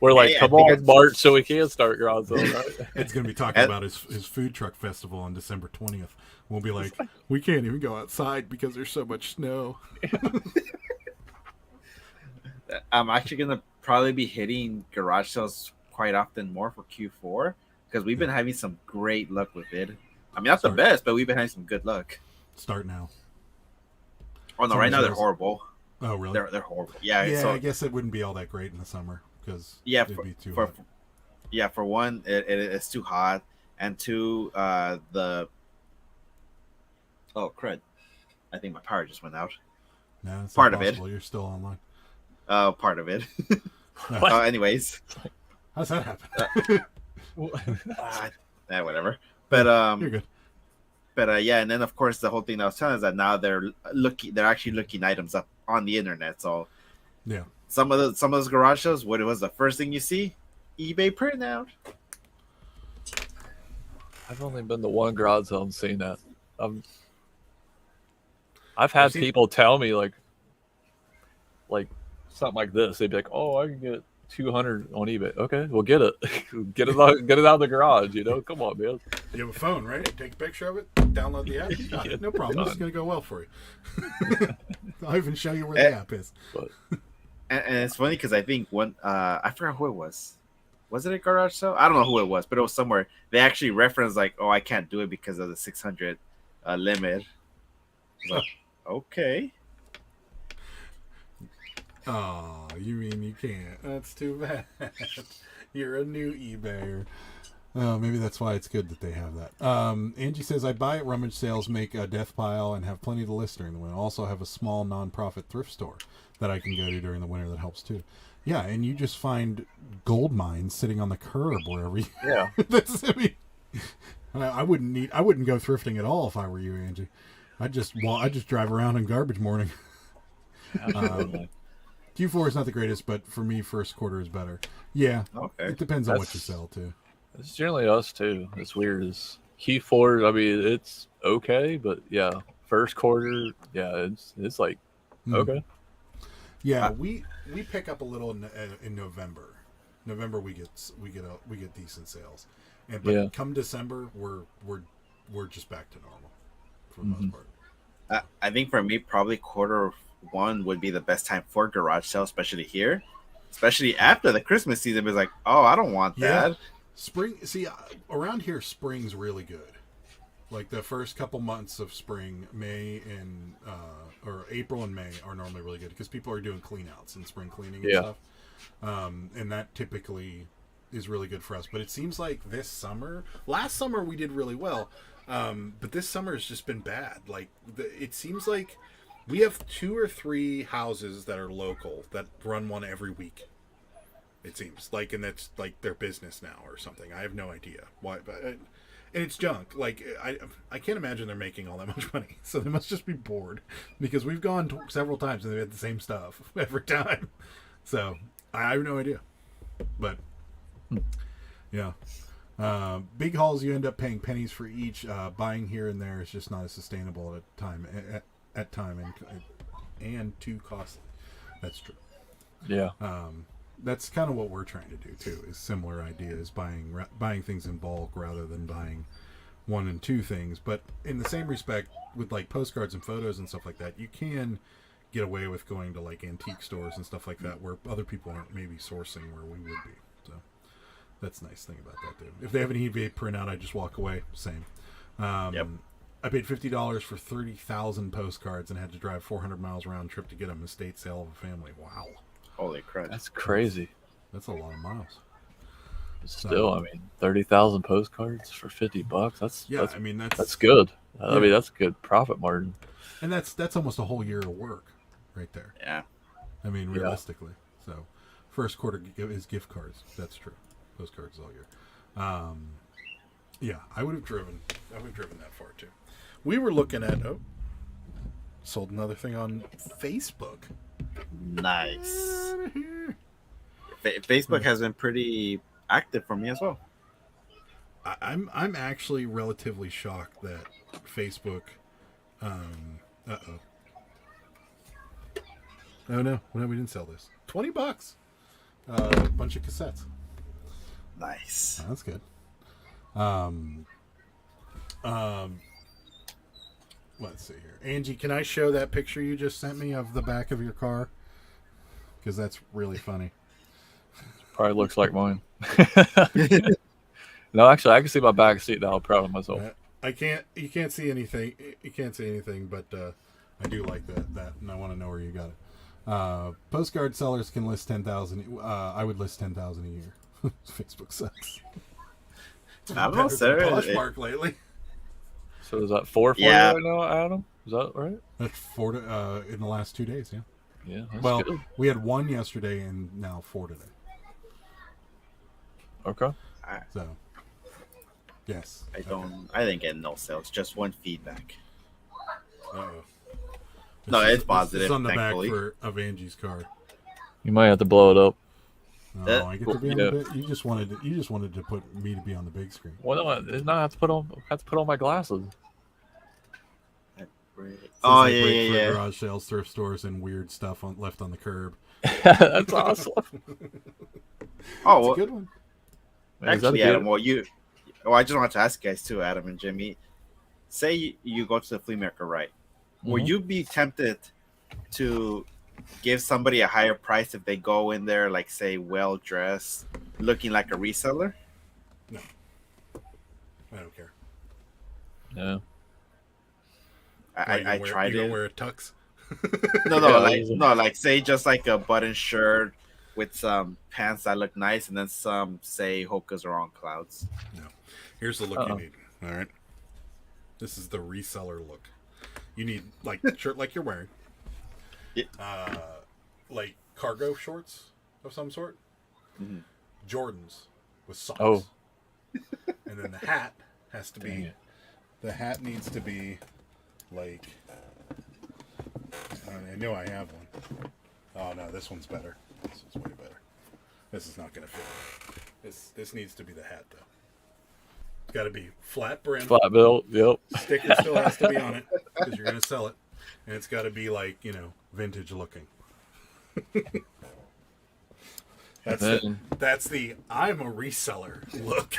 we're like, come on, March, so we can start garage sale. Right? It's going to be talking about his food truck festival on December 20th. We'll be like, we can't even go outside because there's so much snow. I'm actually going to probably be hitting garage sales quite often more for Q4 because we've been having some great luck with it. I mean, not the best, but we've been having some good luck. Start now. Oh, no, right now they're horrible. Oh, really? They're horrible. Yeah, so, I guess it wouldn't be all that great in the summer because it'd be too hot. yeah, for one, it's too hot, and two, the oh crud, I think my power just went out. No, it's not Part of it. possible. You're still online. Part of it. No. What? Anyways, How's that happen? whatever. But You're good. But yeah, and then of course the whole thing I was telling is that now they're actually looking items up on the internet. So Yeah. some of those garage shows, what was the first thing you see? eBay printout. I've only been to one garage sale and seen that. I've had people tell me like something like this. They'd be like, "Oh, I can get 200 on eBay." Okay, well, get it, get it out of the garage. You know, come on, man. You have a phone, right? Take a picture of it, download the app. You got it. No problem. This is gonna go well for you. I'll even show you where the app is. But And it's funny because I think one, I forgot who it was. Was it a garage sale? I don't know who it was, but it was somewhere. They actually referenced like, "Oh, I can't do it because of the 600 limit." Like, okay. Oh, you mean you can't? That's too bad. You're a new eBayer. Oh, maybe that's why it's good that they have that. Angie says, I buy at rummage sales, make a death pile, and have plenty to list during the winter. I also have a small non-profit thrift store that I can go to during the winter that helps too. Yeah, and you just find gold mines sitting on the curb wherever you... yeah, I wouldn't go thrifting at all if I were you, Angie. I just drive around in garbage morning. Q4 is not the greatest, but for me, first quarter is better. Yeah, okay. It depends on what you sell too. it's generally us too. It's weird. It's Q4. I mean, it's okay, but yeah, first quarter, yeah, it's like okay. Yeah, we pick up a little in November. November we get decent sales, but come December we're just back to normal for the most part. I think for me, probably quarter one would be the best time for garage sale, especially here, especially after the Christmas season. It's like, oh, I don't want that. Spring. See, around here, spring's really good. Like the first couple months of spring, May and or April and May are normally really good because people are doing cleanouts and spring cleaning and stuff. And that typically is really good for us. But it seems like last summer we did really well, but this summer has just been bad. Like it seems like we have 2 or 3 houses that are local that run one every week. It seems like, and that's like their business now or something. I have no idea why, but and it's junk. Like I can't imagine they're making all that much money, so they must just be bored because we've gone several times and they've had the same stuff every time. So I have no idea, but yeah. Big hauls, you end up paying pennies for each. Buying here and there is just not as sustainable at time and too costly. That's true. Yeah. That's kind of what we're trying to do too. Is similar ideas, buying things in bulk rather than buying 1 and 2 things. But in the same respect, with like postcards and photos and stuff like that, you can get away with going to like antique stores and stuff like that where other people aren't maybe sourcing where we would be. So that's a nice thing about that too. If they have an eBay printout, I just walk away. Same. I paid $50 for 30,000 postcards and had to drive 400 miles round trip to get them. Estate sale of a family. Wow. Holy crap. That's crazy. That's a lot of miles. But still, I mean, 30,000 postcards for $50. That's good. I mean, that's a good profit margin. And that's almost a whole year of work, right there. Yeah. I mean, realistically. So, first quarter is gift cards. That's true. Postcards all year. Yeah, I would have driven that far too. We were looking at sold another thing on Facebook. Nice. Facebook has been pretty active for me as well. I'm actually relatively shocked that Facebook. Oh no, we didn't sell this. $20. A bunch of cassettes. Nice. That's good. Let's see here. Angie, can I show that picture you just sent me of the back of your car? Because that's really funny. Probably looks like mine. No, actually, I can see my back seat now. I'm proud of myself. You can't see anything. You can't see anything, but I do like that, and I want to know where you got it. Postcard sellers can list 10,000. I would list 10,000 a year Facebook sucks. I don't know, sir. Poshmark lately. So is that 4 for Yeah. you right now, Adam? Is that right? That's 4 in the last 2 days. Yeah. Yeah. That's Well, good. we had 1 yesterday and now 4 today. Okay. So, yes. I didn't get no sales, just one feedback. Uh-oh. No, This it's positive, It's on the thankfully. back of Angie's card. You might have to blow it up. Oh, I get to be on Yeah. the big. You just wanted to put me to be on the big screen. Well, no, it's not. I have to put on my glasses. Oh, Since they break yeah, for yeah. Garage sales, thrift stores, and weird stuff left on the curb. That's awesome. Oh, It's well, a good one. Is that actually, a Adam, I just wanted to ask you guys too, Adam and Jimmy. Say you go to the flea market, right? Will Mhm. you be tempted to give somebody a higher price if they go in there, like say, well dressed, looking like a reseller? I don't care. Yeah. I tried You it. don't wear a tux. Yeah, like say just like a button shirt with some pants that look nice, and then some say Hokas are on clouds. No. Here's the look Uh-oh. you need. All right. This is the reseller look. You need like shirt like you're wearing. Yeah. Like cargo shorts of some sort. Mhm. Jordans with socks. Oh. And then the hat has to Dang be. it. The hat needs to be like. I know I have one. Oh no, this one's better. This one's way better. This is not gonna fit. This needs to be the hat though. It's got to be flat brim. Flat bill. Yep. Sticker still has to be on it because you're gonna sell it, and it's got to be like vintage looking. That's the I'm a reseller look.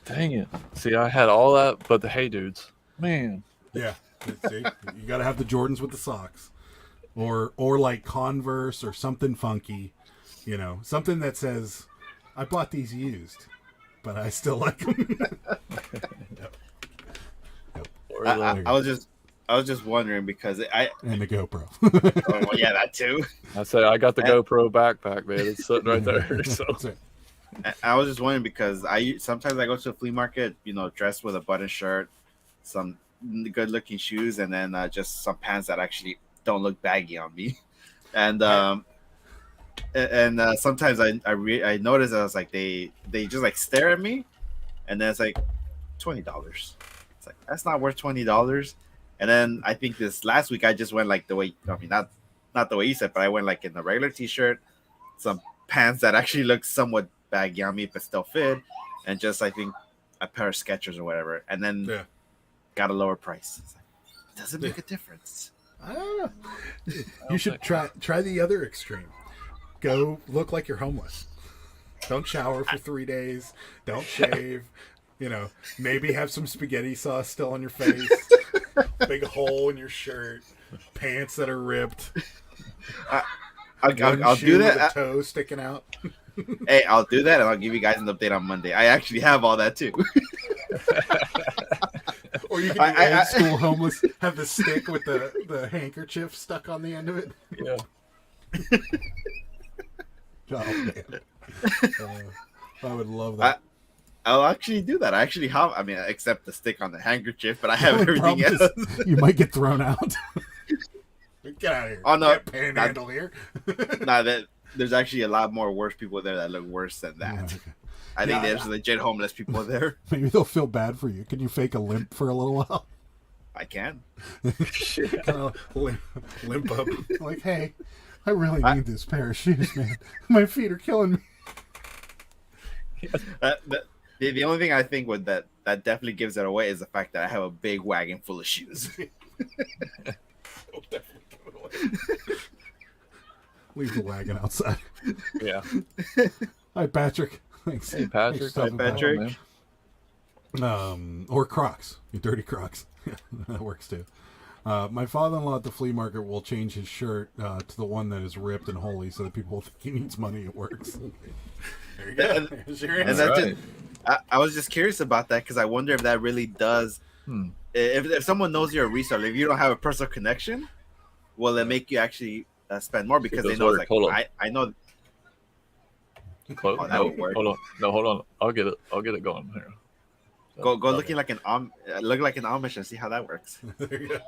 Dang it. See, I had all that, but the Hey Dudes. Man. Yeah, see, you got to have the Jordans with the socks, or like Converse or something funky, something that says, "I bought these used, but I still like them." Or I was just wondering because And the GoPro. oh, well, yeah, that too. I say I got the GoPro backpack, man. It's sitting right there. So That's it. I was just wondering because sometimes I go to a flea market, dressed with a button shirt, some good looking shoes, and then just some pants that actually don't look baggy on me. And sometimes I notice I was like they just like stare at me, and then it's like $20. It's like that's not worth $20. And then I think this last week I just went like the way not the way you said, but I went like in the regular t-shirt, some pants that actually look somewhat baggy on me but still fit, and just I think a pair of Skechers or whatever, and then got a lower price. It's like, does it make a difference? I don't know. You should try the other extreme. Go look like you're homeless. Don't shower for 3 days. Don't shave. Maybe have some spaghetti sauce still on your face. Big hole in your shirt. Pants that are ripped. I'll do that. With a toe sticking out. Hey, I'll do that, and I'll give you guys an update on Monday. I actually have all that too. Or you can be old school homeless. Have the stick with the handkerchief stuck on the end of it. yeah. Oh man, I would love that. I'll actually do that. I actually have. I mean, except the stick on the handkerchief, but I have everything else. You might get thrown out. Get out of here! Oh no, panhandle here. That there's actually a lot more worse people there that look worse than that. Yeah, okay. I think there's legit homeless people there. Maybe they'll feel bad for you. Can you fake a limp for a little while? I can. Kind of limp up. Like, hey, I really need this pair of shoes, man. My feet are killing me. The only thing I think with that definitely gives it away is the fact that I have a big wagon full of shoes. It'll definitely give it away. Leave the wagon outside. Yeah. Hi, Patrick. Thanks. Hey, Patrick. Hi, Patrick. Or Crocs. Your dirty Crocs. Yeah, that works too. My father-in-law at the flea market will change his shirt to the one that is ripped and holy so that people will think he needs money. It works. There you go. There's your And answer. that's it. I was just curious about that because I wonder if that really does. If someone knows you're a reseller, if you don't have a personal connection, will it make you actually spend more because they know it's like I know. Close. Oh, that No, would work. hold on. No, hold on. I'll get it going here. Go looking like an look like an Amish and see how that works. There you go.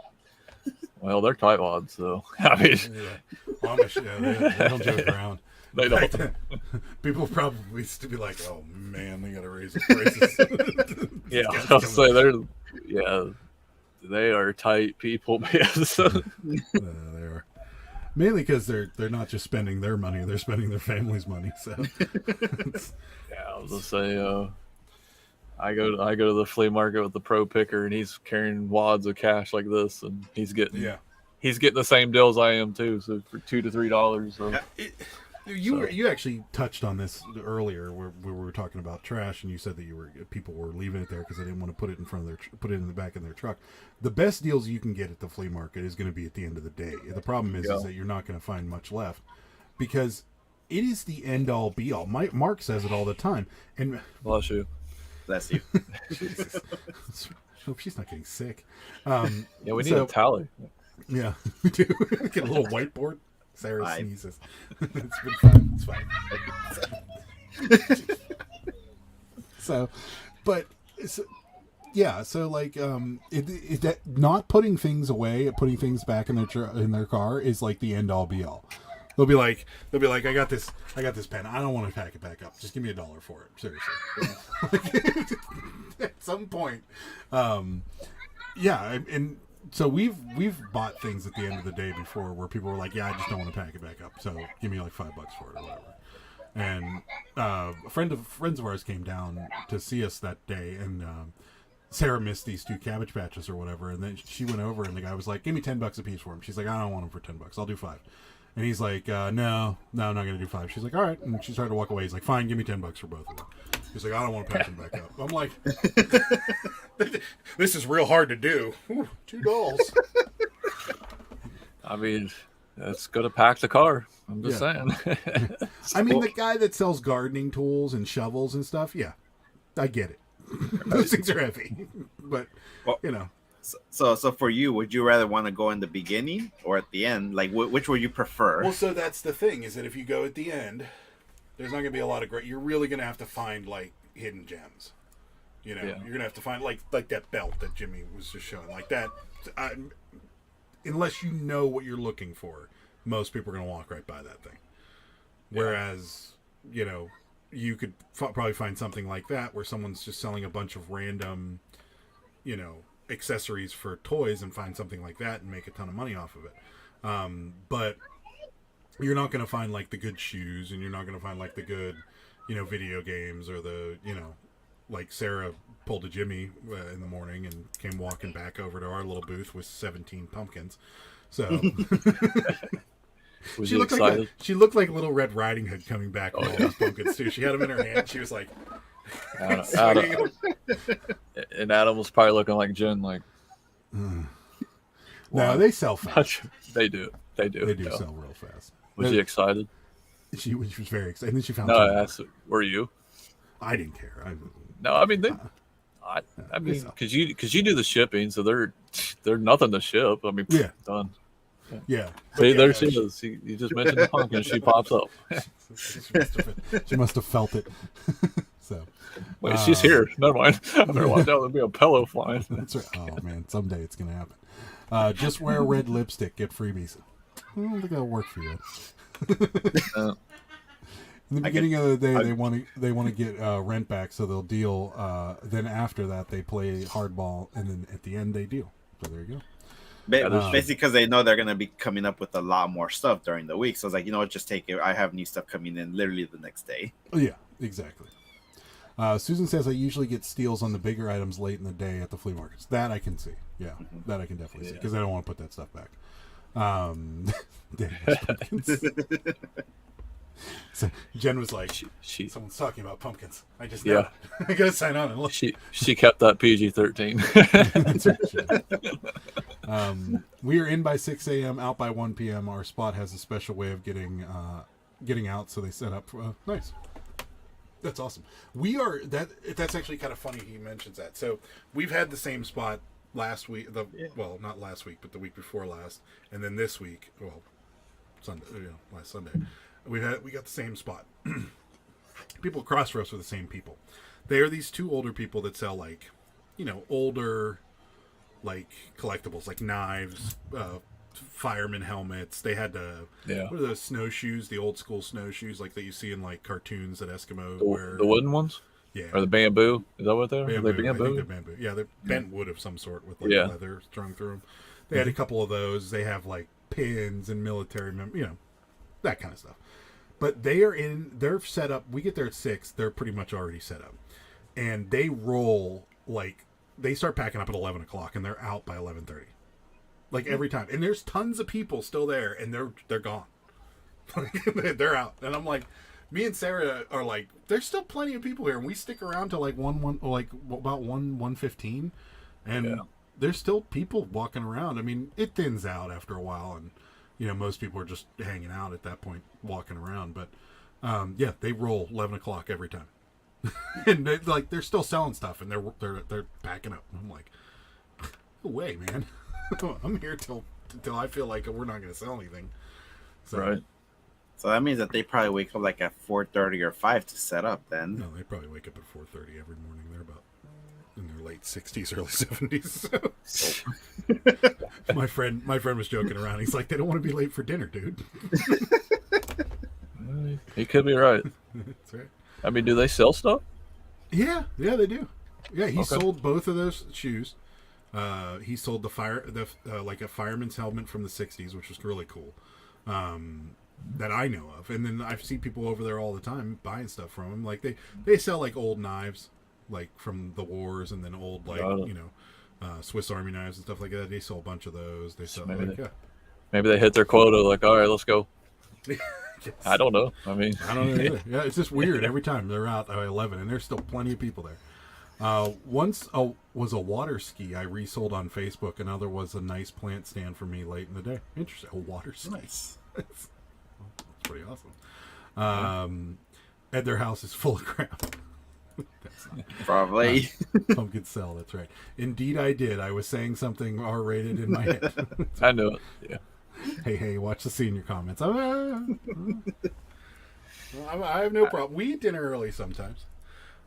Well, they're tightwads, so I mean, Yeah. Amish, they don't joke around. they don't. People probably used to be like, "Oh man, they got to raise the prices." Yeah, These guys I'll coming say they are tight people because they are. Mainly because they're not just spending their money; they're spending their family's money. So, I was gonna say, I go to the flea market with the pro picker, and he's carrying wads of cash like this, and he's getting the same deals I am too. So for $2 to $3. So. You actually touched on this earlier, where we were talking about trash, and you said that people were leaving it there because they didn't want to put it in the back of their truck. The best deals you can get at the flea market is going to be at the end of the day. The problem is that you're not going to find much left because it is the end all be all. Mark says it all the time, and Bless you. Bless you. Jesus. Hope she's not getting sick. Yeah, we need a tally. Yeah, we do. Get a little whiteboard. Sarah sneezes. It's been fun. It's fine. So like that not putting things away, putting things back in their car is like the end all be all. They'll be like, I got this pen. I don't want to pack it back up. Just give me $1 for it. Seriously. At some point, and so we've bought things at the end of the day before where people were like, I just don't want to pack it back up, so give me like $5 for it or whatever. And friends of ours came down to see us that day, and Sarah missed these 2 Cabbage Patches or whatever, and then she went over and the guy was like, give me $10 a piece for them. She's like, I don't want them for $10. I'll do 5. And he's like, no, I'm not going to do 5. She's like, all right. And she started to walk away. He's like, fine, give me $10 for both of them. He's like, I don't want to pack them back up. I'm like, this is real hard to do. Ooh, $2. I mean, that's going to pack the car. I'm just saying. I mean, the guy that sells gardening tools and shovels and stuff, I get it. Those things are heavy. But, So for you, would you rather want to go in the beginning or at the end? Like, which would you prefer? Well, so that's the thing, is that if you go at the end, there's not going to be a lot of great. You're really going to have to find like hidden gems. You're going to have to find like that belt that Jimmy was just showing, like that. Unless you know what you're looking for, most people are going to walk right by that thing. Whereas, you could probably find something like that where someone's just selling a bunch of random, accessories for toys and find something like that and make a ton of money off of it. But you're not going to find like the good shoes, and you're not going to find like the good, video games, or the, like Sarah pulled a Jimmy in the morning and came walking back over to our little booth with 17 pumpkins. So she looked excited? She looked like Little Red Riding Hood coming back with all those pumpkins too. She had them in her hand. She was like, Adam, and Adam was probably looking like Jen, like. No, they sell fast. They do. They do sell real fast. Was she excited? She was very excited. And then she found. No, were you? I didn't care. I mean, because you do the shipping, so they're nothing to ship. I mean, done. Yeah. See, there she is. You just mentioned the pumpkin. She pops up. She must have felt it. So. Wait, she's here. Never mind. I better watch out. There'll be a pillow flying. That's right. Oh man, someday it's gonna happen. Just wear red lipstick, get freebies. I don't think that'll work for you. In the beginning of the day, they want to get rent back, so they'll deal. Then after that, they play hardball, and then at the end, they deal. So there you go. Basically, because they know they're going to be coming up with a lot more stuff during the week. So it's like, just take it. I have new stuff coming in literally the next day. Yeah, exactly. Susan says, I usually get steals on the bigger items late in the day at the flea markets. That I can see. Yeah, that I can definitely see, because I don't want to put that stuff back. So Jen was like, someone's talking about pumpkins. I just know. I gotta sign on and look. She kept that PG-13. That's right. We are in by 6 a.m., out by 1 p.m. Our spot has a special way of getting out, so they set up. Nice. That's awesome. That's actually kind of funny he mentions that. So we've had the same spot last week. Well, not last week, but the week before last, and then this week. Well, Sunday. Last Sunday. We got the same spot. people across from us are the same people. They are these two older people that sell like, older, like collectibles, like knives, fireman helmets. They had what are those snowshoes? The old school snowshoes, like that you see in like cartoons that Eskimos wear. The wooden ones. Yeah. Or the bamboo. Is that what they're? Bamboo. Are they bamboo? I think they're bamboo. Yeah, they're bent wood of some sort with like leather strung through them. They had a couple of those. They have like pins and military, that kind of stuff. But they're set up. We get there at 6. They're pretty much already set up. And they roll, like, they start packing up at 11 o'clock and they're out by 11:30. Like every time. And there's tons of people still there and they're gone. They're out. And I'm like, me and Sarah are like, there's still plenty of people here, and we stick around till like about 1:15, and there's still people walking around. I mean, it thins out after a while, and most people are just hanging out at that point, walking around. But they roll 11 o'clock every time, and they're still selling stuff, and they're packing up. And I'm like, no way, man. I'm here till I feel like we're not going to sell anything. So, right. So that means that they probably wake up like at 4:30 or 5 to set up then. No, they probably wake up at 4:30 every morning. They're about in their late 60s, early 70s. So. my friend was joking around. He's like, they don't want to be late for dinner, dude. He could be right. That's right. I mean, do they sell stuff? Yeah, they do. Yeah, he sold both of those shoes. He sold like a fireman's helmet from the 60s, which was really cool. That I know of, and then I've seen people over there all the time buying stuff from him. Like they sell like old knives, like from the wars, and then old Swiss Army knives and stuff like that. They sell a bunch of those. They sell maybe they hit their quota. Like, all right, let's go. Yes. I don't know. I mean, I don't know either. Yeah, it's just weird. Every time they're out at 11, and there's still plenty of people there. Once was a water ski I resold on Facebook. Another was a nice plant stand for me late in the day. Interesting. A water ski. Nice. That's pretty awesome. And their house is full of crap. Probably. Pumpkin cell, that's right. Indeed I did. I was saying something R-rated in my head. I knew it. Yeah. Hey, watch the senior comments. I have no problem. We eat dinner early sometimes.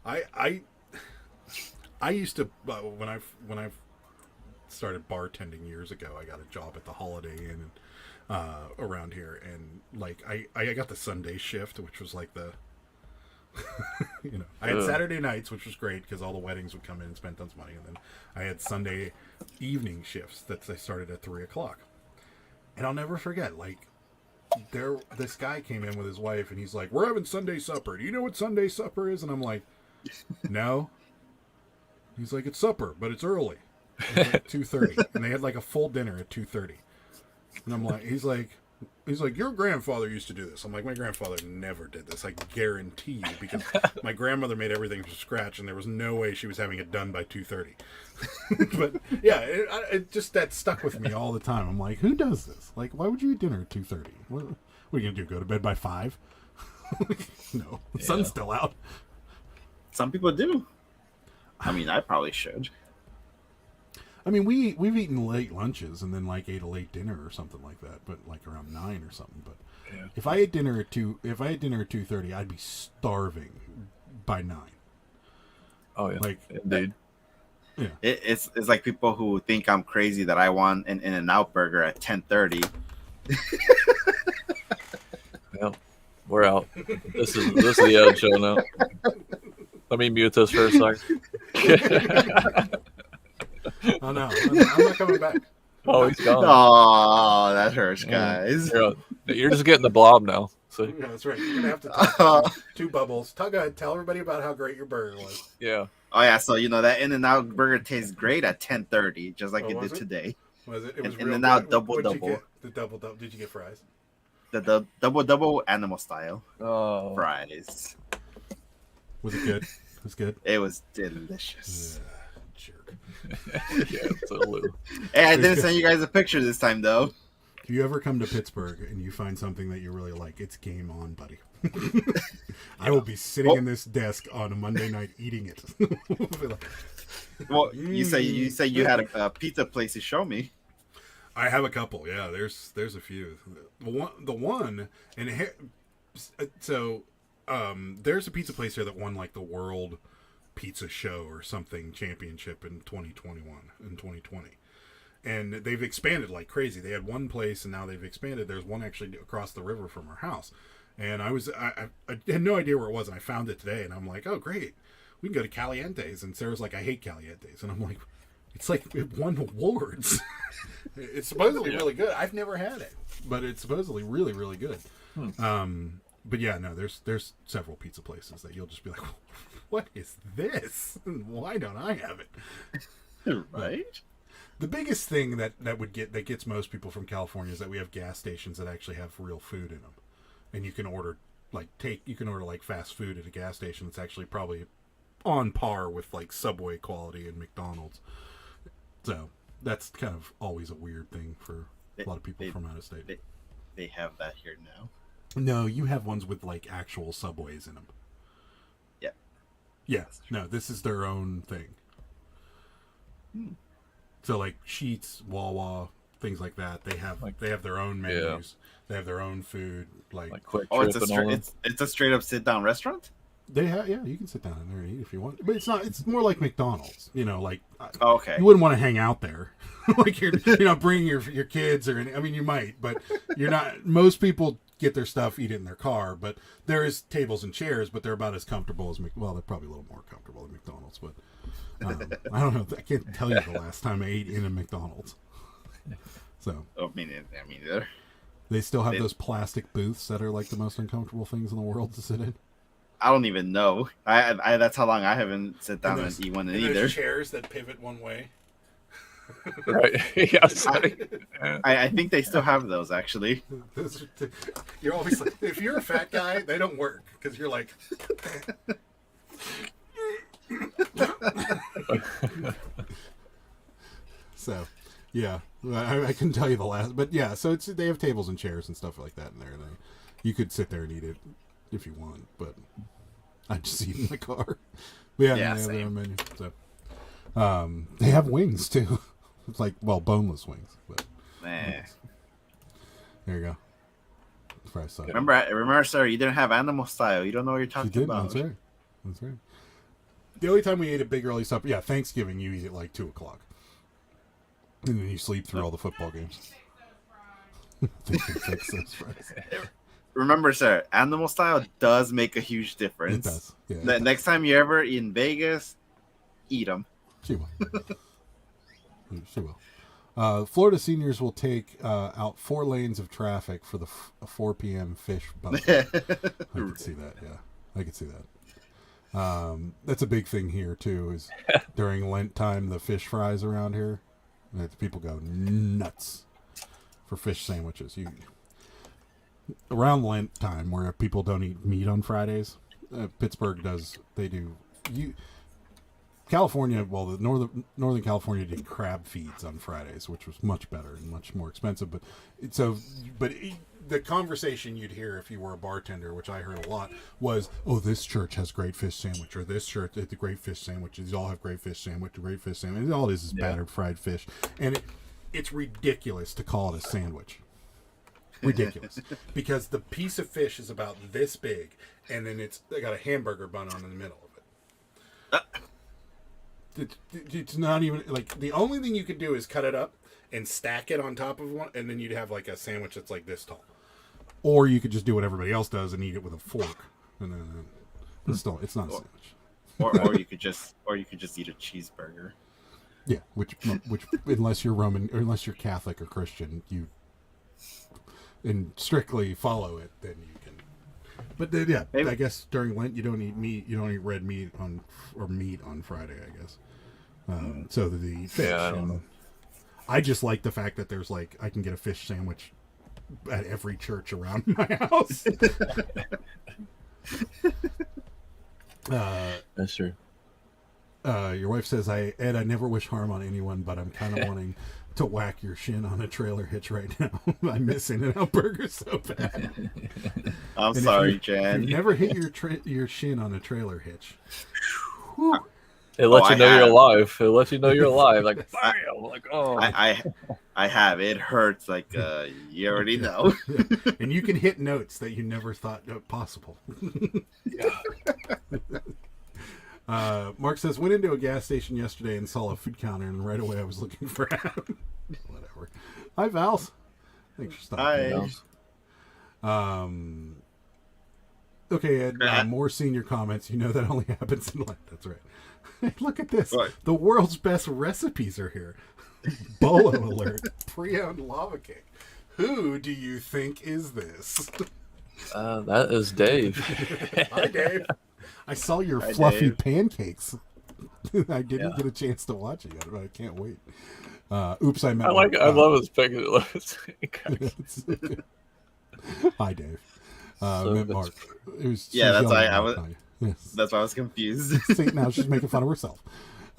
I used to when I started bartending years ago. I got a job at the Holiday Inn around here, and like I got the Sunday shift, which was like the I had Saturday nights, which was great because all the weddings would come in and spend tons of money, and then I had Sunday evening shifts that they started at 3 o'clock. And I'll never forget, like, this guy came in with his wife, and he's like, "We're having Sunday supper. Do you know what Sunday supper is?" And I'm like, "No." He's like, "It's supper, but it's early." It was like 2:30, and they had like a full dinner at 2:30. And I'm like, he's like, "Your grandfather used to do this." I'm like, "My grandfather never did this. I guarantee you, because my grandmother made everything from scratch, and there was no way she was having it done by 2:30." But yeah, it just that stuck with me all the time. I'm like, who does this? Like, why would you eat dinner at 2:30? What are you gonna do? Go to bed by 5? No, the sun's still out. Some people do. I mean, I probably should. I mean, we've eaten late lunches and then like ate a late dinner or something like that, but like around 9 or something. But if I ate dinner at 2:30, I'd be starving by 9. Oh yeah, like indeed. Yeah, it's like people who think I'm crazy that I want an In-N-Out burger at 10:30. Well, we're out. This is the Ed show now. Let me mute this for a second. Oh no, I'm not coming back. Oh, he's gone. Oh, that hurts, guys. You're just getting the blob now. So Yeah, that's right. You're gonna have to talk two bubbles. Go ahead, tell everybody about how great your burger was. yeah. Oh yeah, so that In-N-Out burger tastes great at 10:30, just like it did it? today. Was it? It was In-N-Out double. The double. Did you get fries? The double animal style fries. Was it good? It was good. It was delicious. Jerk. Yeah, totally. Hey, I didn't send you guys a picture this time though. If you ever come to Pittsburgh and you find something that you really like, it's game on, buddy. I will be sitting in this desk on a Monday night eating it. Well, you say you had a pizza place to show me. I have a couple. Yeah, there's a few. The one, and so there's a pizza place here that won like the world pizza show or something championship in 2020, and they've expanded like crazy. They had one place and now they've expanded. There's one actually across the river from our house, and I had no idea where it was, and I found it today, and I'm like, oh great, we can go to Caliente's. And Sarah's like, I hate Caliente's, and I'm like, it's like it won awards. It's supposedly really good. I've never had it, but it's supposedly really, really good. But yeah, no, there's several pizza places that you'll just be like, what is this? Why don't I have it? Right. The biggest thing that gets most people from California is that we have gas stations that actually have real food in them, and you can order like fast food at a gas station that's actually probably on par with like Subway quality and McDonald's. So that's kind of always a weird thing for a lot of people from out of state. They have that here now. No, you have ones with like actual Subways in them. Yeah. Yeah. No, this is their own thing. So like Sheetz, Wawa, things like that. They have their own menus. Yeah. They have their own food. Like Quick oh, Trip it's a straight up sit down restaurant. They have, yeah, you can sit down in there and eat if you want, but it's not. It's more like McDonald's, like. Okay. You wouldn't want to hang out there, like you're not bringing your kids or any. I mean, you might, but you're not. Most people get their stuff, eat it in their car, but there is tables and chairs, but they're about as comfortable as they're probably a little more comfortable than McDonald's, but I don't know. I can't tell you the last time I ate in a McDonald's. So. I mean, they still have those plastic booths that are like the most uncomfortable things in the world to sit in. I don't even know. I that's how long I haven't sat down and eat one either. Chairs that pivot one way. Right. Yes. I think they still have those actually. You're always like, if you're a fat guy, they don't work because you're like. So, yeah, I can tell you the last, but yeah, so they have tables and chairs and stuff like that in there. And you could sit there and eat it if you want, but I just eat in the car. But yeah, they have their own menu. So, they have wings too. It's like, boneless wings, but there you go. Remember, sir, you didn't have animal style. You don't know what you're talking about. That's right. The only time we ate a big early supper, Thanksgiving, you eat at like 2:00, and then you sleep through all the football games. Fix those fries. Remember, sir, animal style does make a huge difference. It does. Yeah, Next time you're ever in Vegas, eat them. She will. She will. Florida seniors will take out 4 lanes of traffic for the 4 p.m. fish buffet. I could see that. Yeah, I could see that. That's a big thing here too. Is during Lent time, the fish fries around here, people go nuts for fish sandwiches. Around Lent time, where people don't eat meat on Fridays, Pittsburgh does. They do. California, the Northern California did crab feeds on Fridays, which was much better and much more expensive. But the conversation you'd hear if you were a bartender, which I heard a lot, was, "Oh, this church has great fish sandwich," or "This church has the great fish sandwich. These all have great fish sandwich, great fish sandwich." All it is battered fried fish, and it's ridiculous to call it a sandwich. Ridiculous, because the piece of fish is about this big, and then they got a hamburger bun on in the middle of it. It's not even like, the only thing you could do is cut it up and stack it on top of one, and then you'd have like a sandwich that's like this tall. Or you could just do what everybody else does and eat it with a fork, and then it's not a sandwich. Or you could just eat a cheeseburger. Yeah, which unless you're Roman or unless you're Catholic or Christian, and strictly follow it, then you can. But then, maybe. I guess during Lent you don't eat meat. You don't eat red meat meat on Friday, I guess. So the fish. Yeah, I don't know. I just like the fact that there's I can get a fish sandwich at every church around my house. That's true. Your wife says, Ed, I never wish harm on anyone, but I'm kind of wanting to whack your shin on a trailer hitch right now. I miss In-N-Out Burger so bad. I'm sorry, Jan. You never hit your shin on a trailer hitch. Whew. It lets Oh, you I know you're have. alive. It lets you know you're alive. Like, I, bam! Like, oh. I have. It hurts. Like you already know. Yeah. And you can hit notes that you never thought possible. Mark says, went into a gas station yesterday and saw a food counter, and right away I was looking for Adam. Whatever. Hi, Vals. Thanks for stopping. Hi. Okay, Ed, more senior comments. You know that only happens in life. That's right. Look at this. What? The world's best recipes are here. Bolo alert. Pre-owned lava cake. Who do you think is this? That is Dave. Hi, Dave. I saw your Hi, fluffy Dave. pancakes. I didn't get a chance to watch it yet, but I can't wait. Oops, I meant. I love his picture. Hi, Dave. So meant Mark. That's why I was. Yes. That's why I was confused. See, now she's making fun of herself.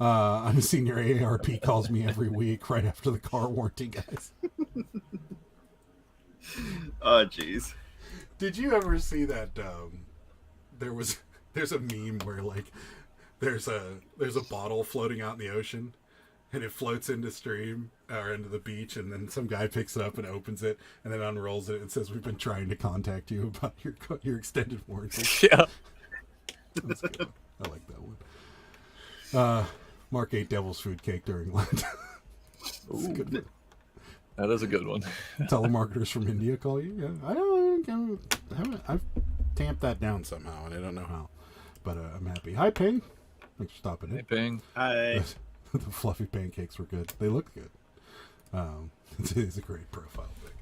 I'm a senior AARP calls me every week right after the car warranty, guys. Oh, jeez. Did you ever see that? There's a meme where like there's a bottle floating out in the ocean, and it floats into stream or into the beach, and then some guy picks it up and opens it, and then unrolls it and says, "We've been trying to contact you about your extended warranty." Yeah. That's good. I like that one. Mark ate devil's food cake during lunch. That's a good one. That is a good one. Telemarketers from India call you? Yeah, I've tamped that down somehow, and I don't know how. But I'm happy. Hi, Ping. Thanks for stopping in. Hey, Ping. Hi. The fluffy pancakes were good. They look good. It's a great profile pic.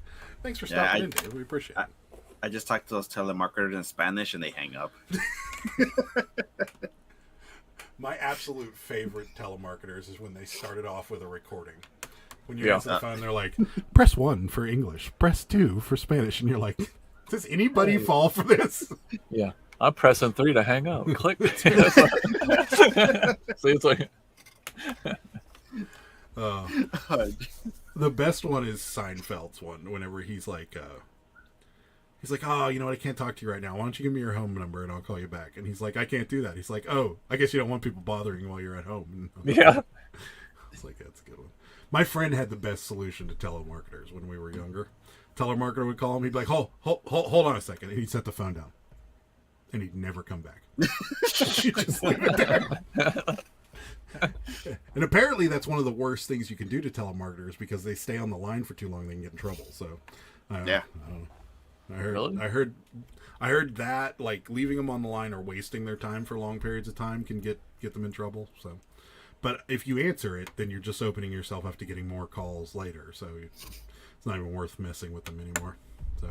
Thanks for stopping in, Dave. We appreciate it. I just talked to those telemarketers in Spanish, and they hang up. My absolute favorite telemarketers is when they started off with a recording. When you answer the phone, they're like, press 1 for English, press 2 for Spanish. And you're like, does anybody fall for this? Yeah. I'm pressing 3 to hang up. Click. See, it's like... The best one is Seinfeld's one, whenever he's like, oh, you know what, I can't talk to you right now. Why don't you give me your home number and I'll call you back? And he's like, I can't do that. He's like, oh, I guess you don't want people bothering you while you're at home. Yeah. It's like, that's a good one. My friend had the best solution to telemarketers when we were younger. Telemarketer would call him. He'd be like, hold on a second. And he'd set the phone down. And he'd never come back. You'd just leave it there. And apparently that's one of the worst things you can do to telemarketers because they stay on the line for too long, they can get in trouble. So, I don't know. I heard that like leaving them on the line or wasting their time for long periods of time can get them in trouble. So, but if you answer it, then you're just opening yourself up to getting more calls later. So it's not even worth messing with them anymore. So,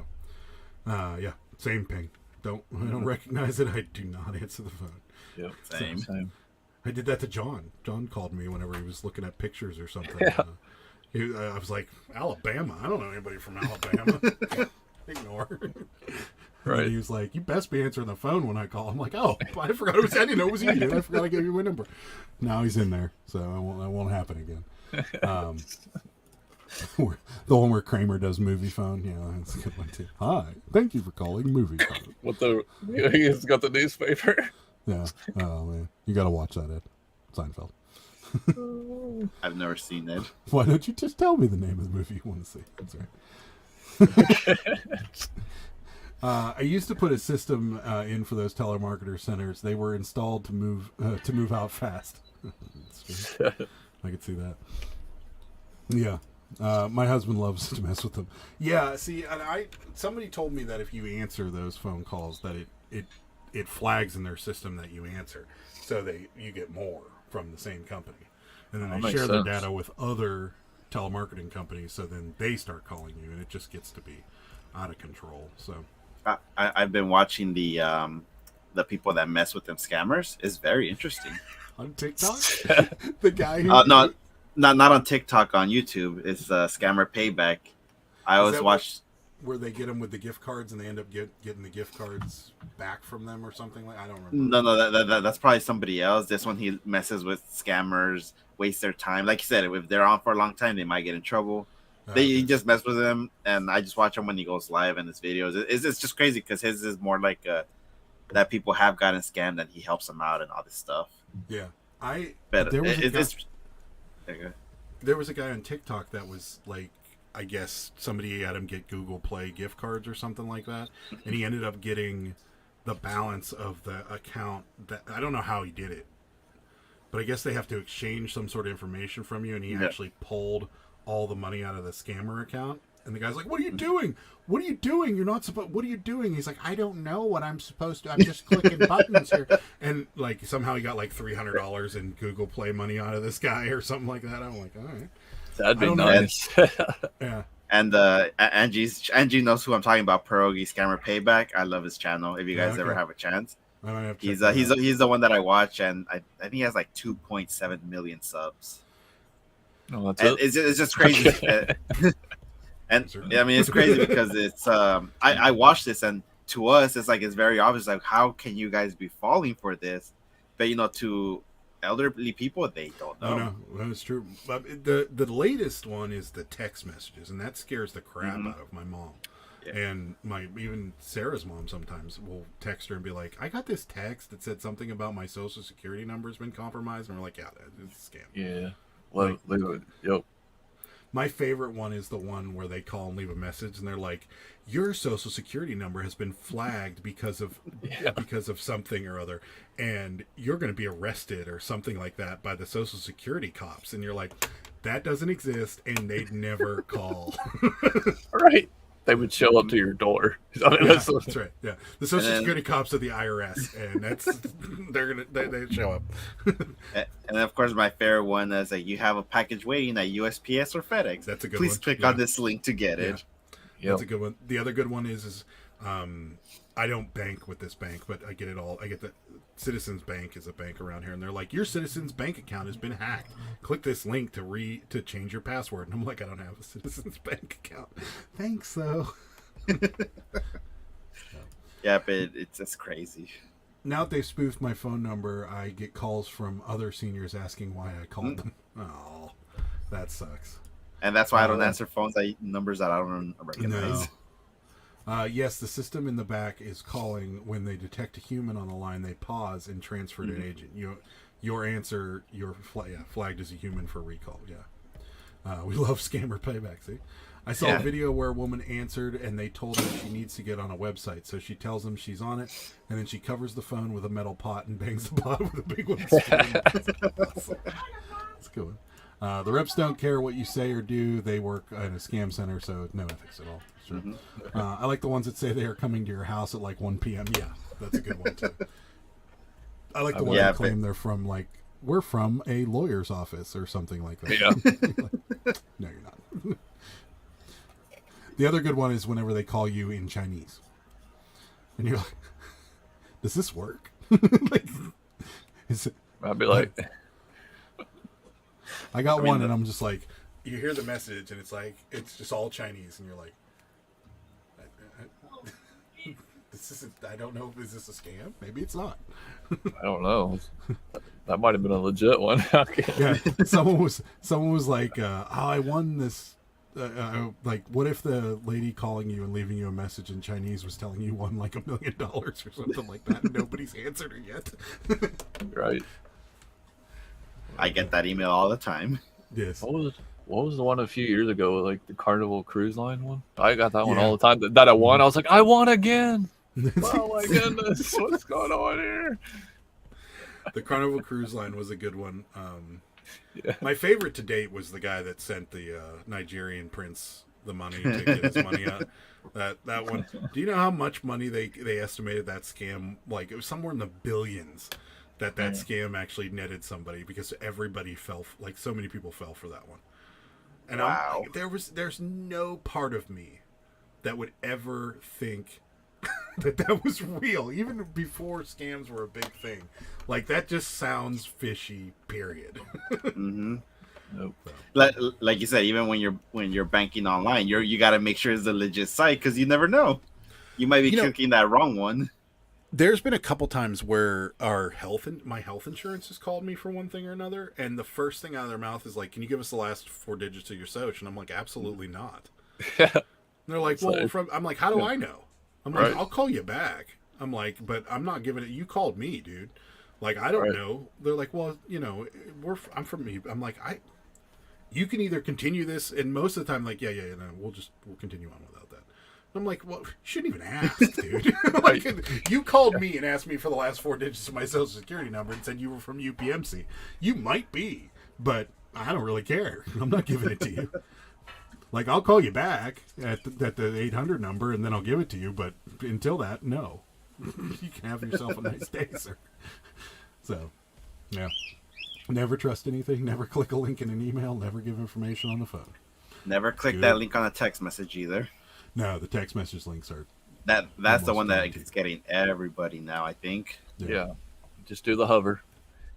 yeah, same ping. I don't recognize it. I do not answer the phone. Yep, same. I did that to John. John called me whenever he was looking at pictures or something. Yeah. I was like, Alabama? I don't know anybody from Alabama. Ignore. Right. And he was like, you best be answering the phone when I call. I'm like, oh, I forgot it was. I didn't know it was you, dude. I forgot I gave you my number. Now he's in there, so that won't happen again. The one where Kramer does movie phone. Yeah, that's a good one too. Hi, thank you for calling movie phone. He's got the newspaper. Yeah. Oh man, you got to watch that, Ed. Seinfeld. I've never seen it. Why don't you just tell me the name of the movie you want to see? That's right. I used to put a system in for those telemarketer centers. They were installed to move out fast. That's true. I could see that. Yeah. My husband loves to mess with them. Yeah, see, and somebody told me that if you answer those phone calls, that it flags in their system that you answer, so you get more from the same company, and then they share their data with other telemarketing companies, so then they start calling you, and it just gets to be out of control. So I've been watching the people that mess with them scammers. It's very interesting. On TikTok, the guy who not on TikTok, on YouTube. It's Scammer Payback. I always watch where they get them with the gift cards and they end up getting the gift cards back from them or something like. I don't remember. No, that's probably somebody else. This one, he messes with scammers, wastes their time. Like you said, if they're on for a long time, they might get in trouble. He just mess with them, and I just watch him when he goes live in his videos. It's just crazy because his is more like that people have gotten scammed and he helps them out and all this stuff. Yeah. But there was a guy, okay. there was a guy on TikTok that was like, I guess somebody had him get Google Play gift cards or something like that, and he ended up getting the balance of the account. That I don't know how he did it, but I guess they have to exchange some sort of information from you, and he actually pulled all the money out of the scammer account. And the guy's like, "What are you doing? What are you doing? You're not supposed. What are you doing?" He's like, "I don't know what I'm supposed to. I'm just clicking buttons here." And like somehow he got like $300 in Google Play money out of this guy or something like that. I'm like, all right, that'd be nice. Yeah. And Angie knows who I'm talking about. Pierogi Scammer Payback. I love his channel. If you guys ever have a chance, I might have to he's the one that I watch, and I think he has like 2.7 million subs. Oh, that's it. It's just crazy. And I mean, it's crazy because it's I watched this, and to us, it's like it's very obvious. Like, how can you guys be falling for this? But to elderly people, they don't know. Oh, no, that's true. But the latest one is the text messages, and that scares the crap out of my mom. Yeah. And even Sarah's mom sometimes will text her and be like, "I got this text that said something about my social security number has been compromised," and we're like, "Yeah, it's a scam." Yeah. Well, yep. My favorite one is the one where they call and leave a message, and they're like, "Your social security number has been flagged because of something or other, and you're going to be arrested or something like that by the social security cops." And you're like, "That doesn't exist," and they'd never call. Right. They would show up to your door. That's right. Yeah, the social security cops are the IRS, and they show up. And of course, my favorite one is like, you have a package waiting at USPS or FedEx. That's a good Please one. click on this link to get it. Yep. That's a good one. The other good one is I don't bank with this bank, but I get it all. I get the Citizens Bank is a bank around here, and they're like, "Your Citizens Bank account has been hacked. Click this link to change your password." And I'm like, "I don't have a Citizens Bank account." Thanks, though. Yeah, but it's just crazy. Now that they've spoofed my phone number, I get calls from other seniors asking why I called them. Oh, that sucks. And that's why I don't answer phones. Numbers that I don't recognize. No. Yes, the system in the back is calling when they detect a human on the line. They pause and transfer to an agent. Your answer, flagged as a human for recall. Yeah, we love scammer payback. See, I saw a video where a woman answered and they told her she needs to get on a website. So she tells them she's on it, and then she covers the phone with a metal pot and bangs the pot with a big one. That's a good one. The reps don't care what you say or do. They work in a scam center, so no ethics at all. Sure. I like the ones that say they are coming to your house at like 1 p.m. Yeah, that's a good one too. I like the one that claim they're from we're from a lawyer's office or something like that. Yeah. No, you're not. The other good one is whenever they call you in Chinese, and you're like, "Does this work?" I'd be like, I got one, and I'm just like, you hear the message, and it's just all Chinese, and you're like, I don't know. Is this a scam? Maybe it's not. I don't know. That might have been a legit one. Yeah, someone was like, "Oh, I won this." What if the lady calling you and leaving you a message in Chinese was telling you won like $1 million or something like that, and nobody's answered her yet? Right. I get that email all the time. Yes. What was the one a few years ago, like the Carnival Cruise Line one? I got that one all the time. That I won. I was like, I won again. Oh my goodness, what's going on here? The Carnival Cruise Line was a good one. My favorite to date was the guy that sent the Nigerian prince the money to get his money out. That one. Do you know how much money they estimated that scam? Like, it was somewhere in the billions that scam actually netted somebody, because everybody so many people fell for that one. And wow. There's no part of me that would ever think that was real, even before scams were a big thing. Like, that just sounds fishy, period. Mm-hmm. Nope. Like you said, even when you're banking online, you got to make sure it's a legit site, because you never know. You might be clicking that wrong one. There's been a couple times where my health insurance has called me for one thing or another, and the first thing out of their mouth is like, "Can you give us the last 4 digits of your SOCH?" And I'm like, "Absolutely not." And they're like, "Well, I'm like, how do I know?" I'm like, "I'll call you back." I'm like, "But I'm not giving it. You called me, dude." Like, I don't Right. know. They're like, well, I'm from me. I'm like, you can either continue this, and most of the time, like, yeah, no, we'll continue on without that. I'm like, well, you shouldn't even ask, dude. Like, you called me and asked me for the last 4 digits of my social security number and said you were from UPMC. You might be, but I don't really care. I'm not giving it to you. Like, I'll call you back at the 800 number, and then I'll give it to you. But until that, no. You can have yourself a nice day, sir. So, yeah. Never trust anything. Never click a link in an email. Never give information on the phone. Never click that link on a text message either. No, the text message links are... That's the one that guaranteed. is getting everybody now, I think. Yeah. Just do the hover.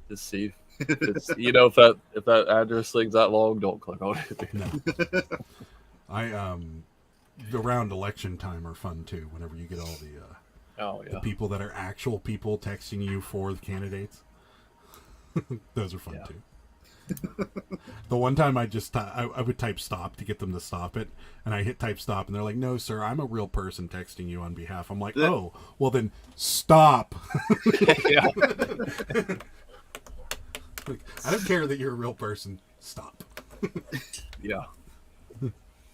Just see. If that address thing's that long, don't click on it. No. Around election time are fun too. Whenever you get all the people that are actual people texting you for the candidates, those are fun too. The one time I would type stop to get them to stop it, and I hit type stop, and they're like, "No, sir, I'm a real person texting you on behalf." I'm like, "Oh, well then stop." Yeah. Like, I don't care that you're a real person. Stop. Yeah.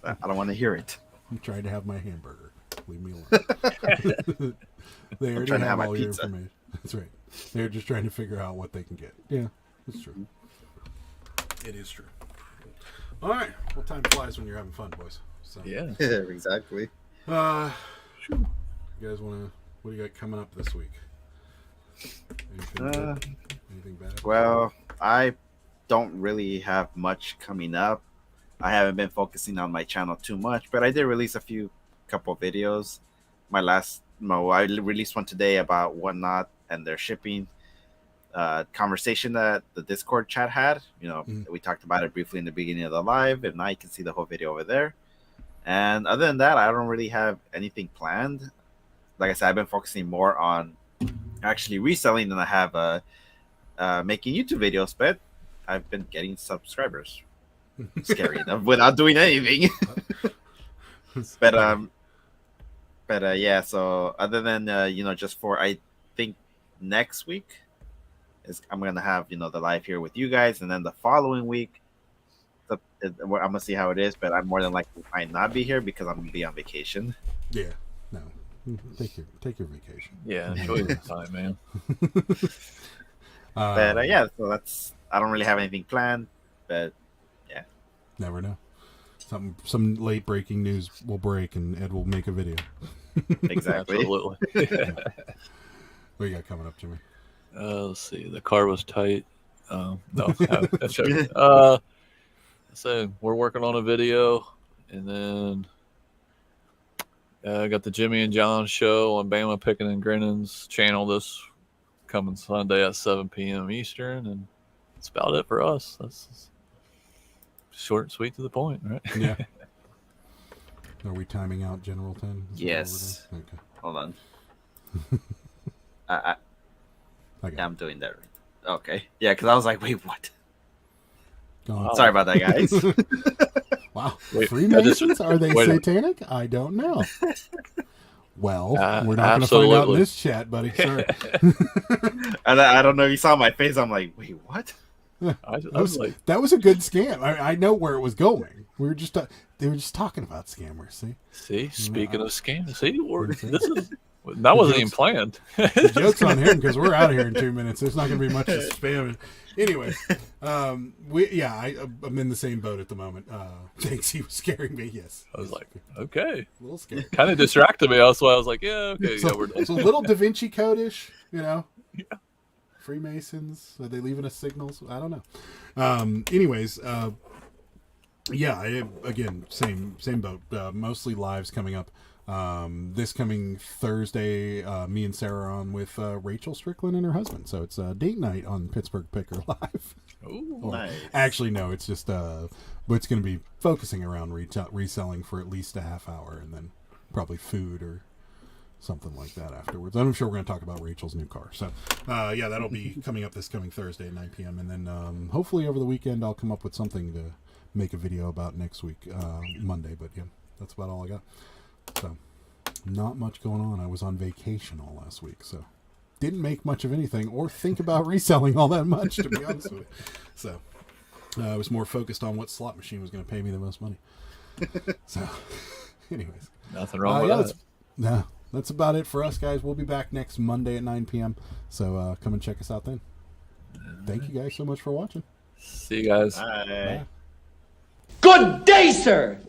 I don't want to hear it. I'm trying to have my hamburger. Leave me alone. They already trying to have have my all your pizza. information. That's right. They're just trying to figure out what they can get. Yeah, that's true. It is true. All right. Well, time flies when you're having fun, boys. So, Yeah. Exactly. you guys want to? What do you got coming up this week? Anything good? Anything bad? Well, I don't really have much coming up. I haven't been focusing on my channel too much, but I did release couple videos. I released one today about Whatnot and their shipping conversation that the Discord chat had. We talked about it briefly in the beginning of the live, and now you can see the whole video over there. And other than that, I don't really have anything planned. Like I said, I've been focusing more on actually reselling than I have making YouTube videos, but I've been getting subscribers. Scary enough without doing anything. But yeah, so other than just for, I think next week I'm gonna have the live here with you guys, and then the following week I'm gonna see how it is, but I'm more than likely might not be here because I'm gonna be on vacation. Yeah. No. Take your vacation. Yeah. Enjoy your time, man. But yeah, so I don't really have anything planned, but yeah. Never know. Some late breaking news will break, and Ed will make a video. Exactly. Absolutely. What you got coming up, Jimmy? Let's see. The car was tight. No, that's joking. So we're working on a video, and then I got the Jimmy and John show on Bama Picking and Grinning's channel this coming Sunday at 7 p.m. Eastern, and that's about it for us. That's short and sweet to the point, right? Yeah. Are we timing out General 10? Yes. Okay. Hold on. Okay. I'm doing that right. Okay. Yeah, because I was like, wait, what? Go on. Sorry about that, guys. Wow. Wait, Freemasons? Are they wait a- satanic? I don't know. Well, we're not going to find out in absolutely. this chat, buddy. Sorry. And I don't know if you saw my face. I'm like, wait, what? I was like, That was a good scam. I know where it was going. We were just they were just talking about scammers. See, speaking of scams, that wasn't even planned. the joke's on him because we're out of here in 2 minutes. There's not going to be much of spamming. Anyway, I'm in the same boat at the moment. Thanks, he was scaring me. Yes, I was like, okay, a little scared. kind of distracted me. That's why I was like, yeah, okay, So, yeah, we're done. it's a little Da Vinci Code-ish, Yeah. Freemasons, are they leaving us signals? I don't know. Anyways, again, same boat. Mostly lives coming up. This coming Thursday, me and Sarah are on with Rachel Strickland and her husband. So it's date night on Pittsburgh Picker Live. Ooh, Nice. Actually, no, it's just but it's going to be focusing around reselling for at least a half hour, and then probably food or something like that afterwards. I'm sure we're going to talk about Rachel's new car. So, that'll be coming up this coming Thursday at 9 p.m. And then hopefully over the weekend I'll come up with something to make a video about next week, Monday. But yeah, that's about all I got. So, not much going on. I was on vacation all last week, so didn't make much of anything or think about reselling all that much, to be honest with you. So I was more focused on what slot machine was going to pay me the most money. So, anyways. Nothing wrong with that. That's about it for us, guys. We'll be back next Monday at 9 p.m. So come and check us out then. Thank you guys so much for watching. See you guys. Bye. Bye. Good day, sir!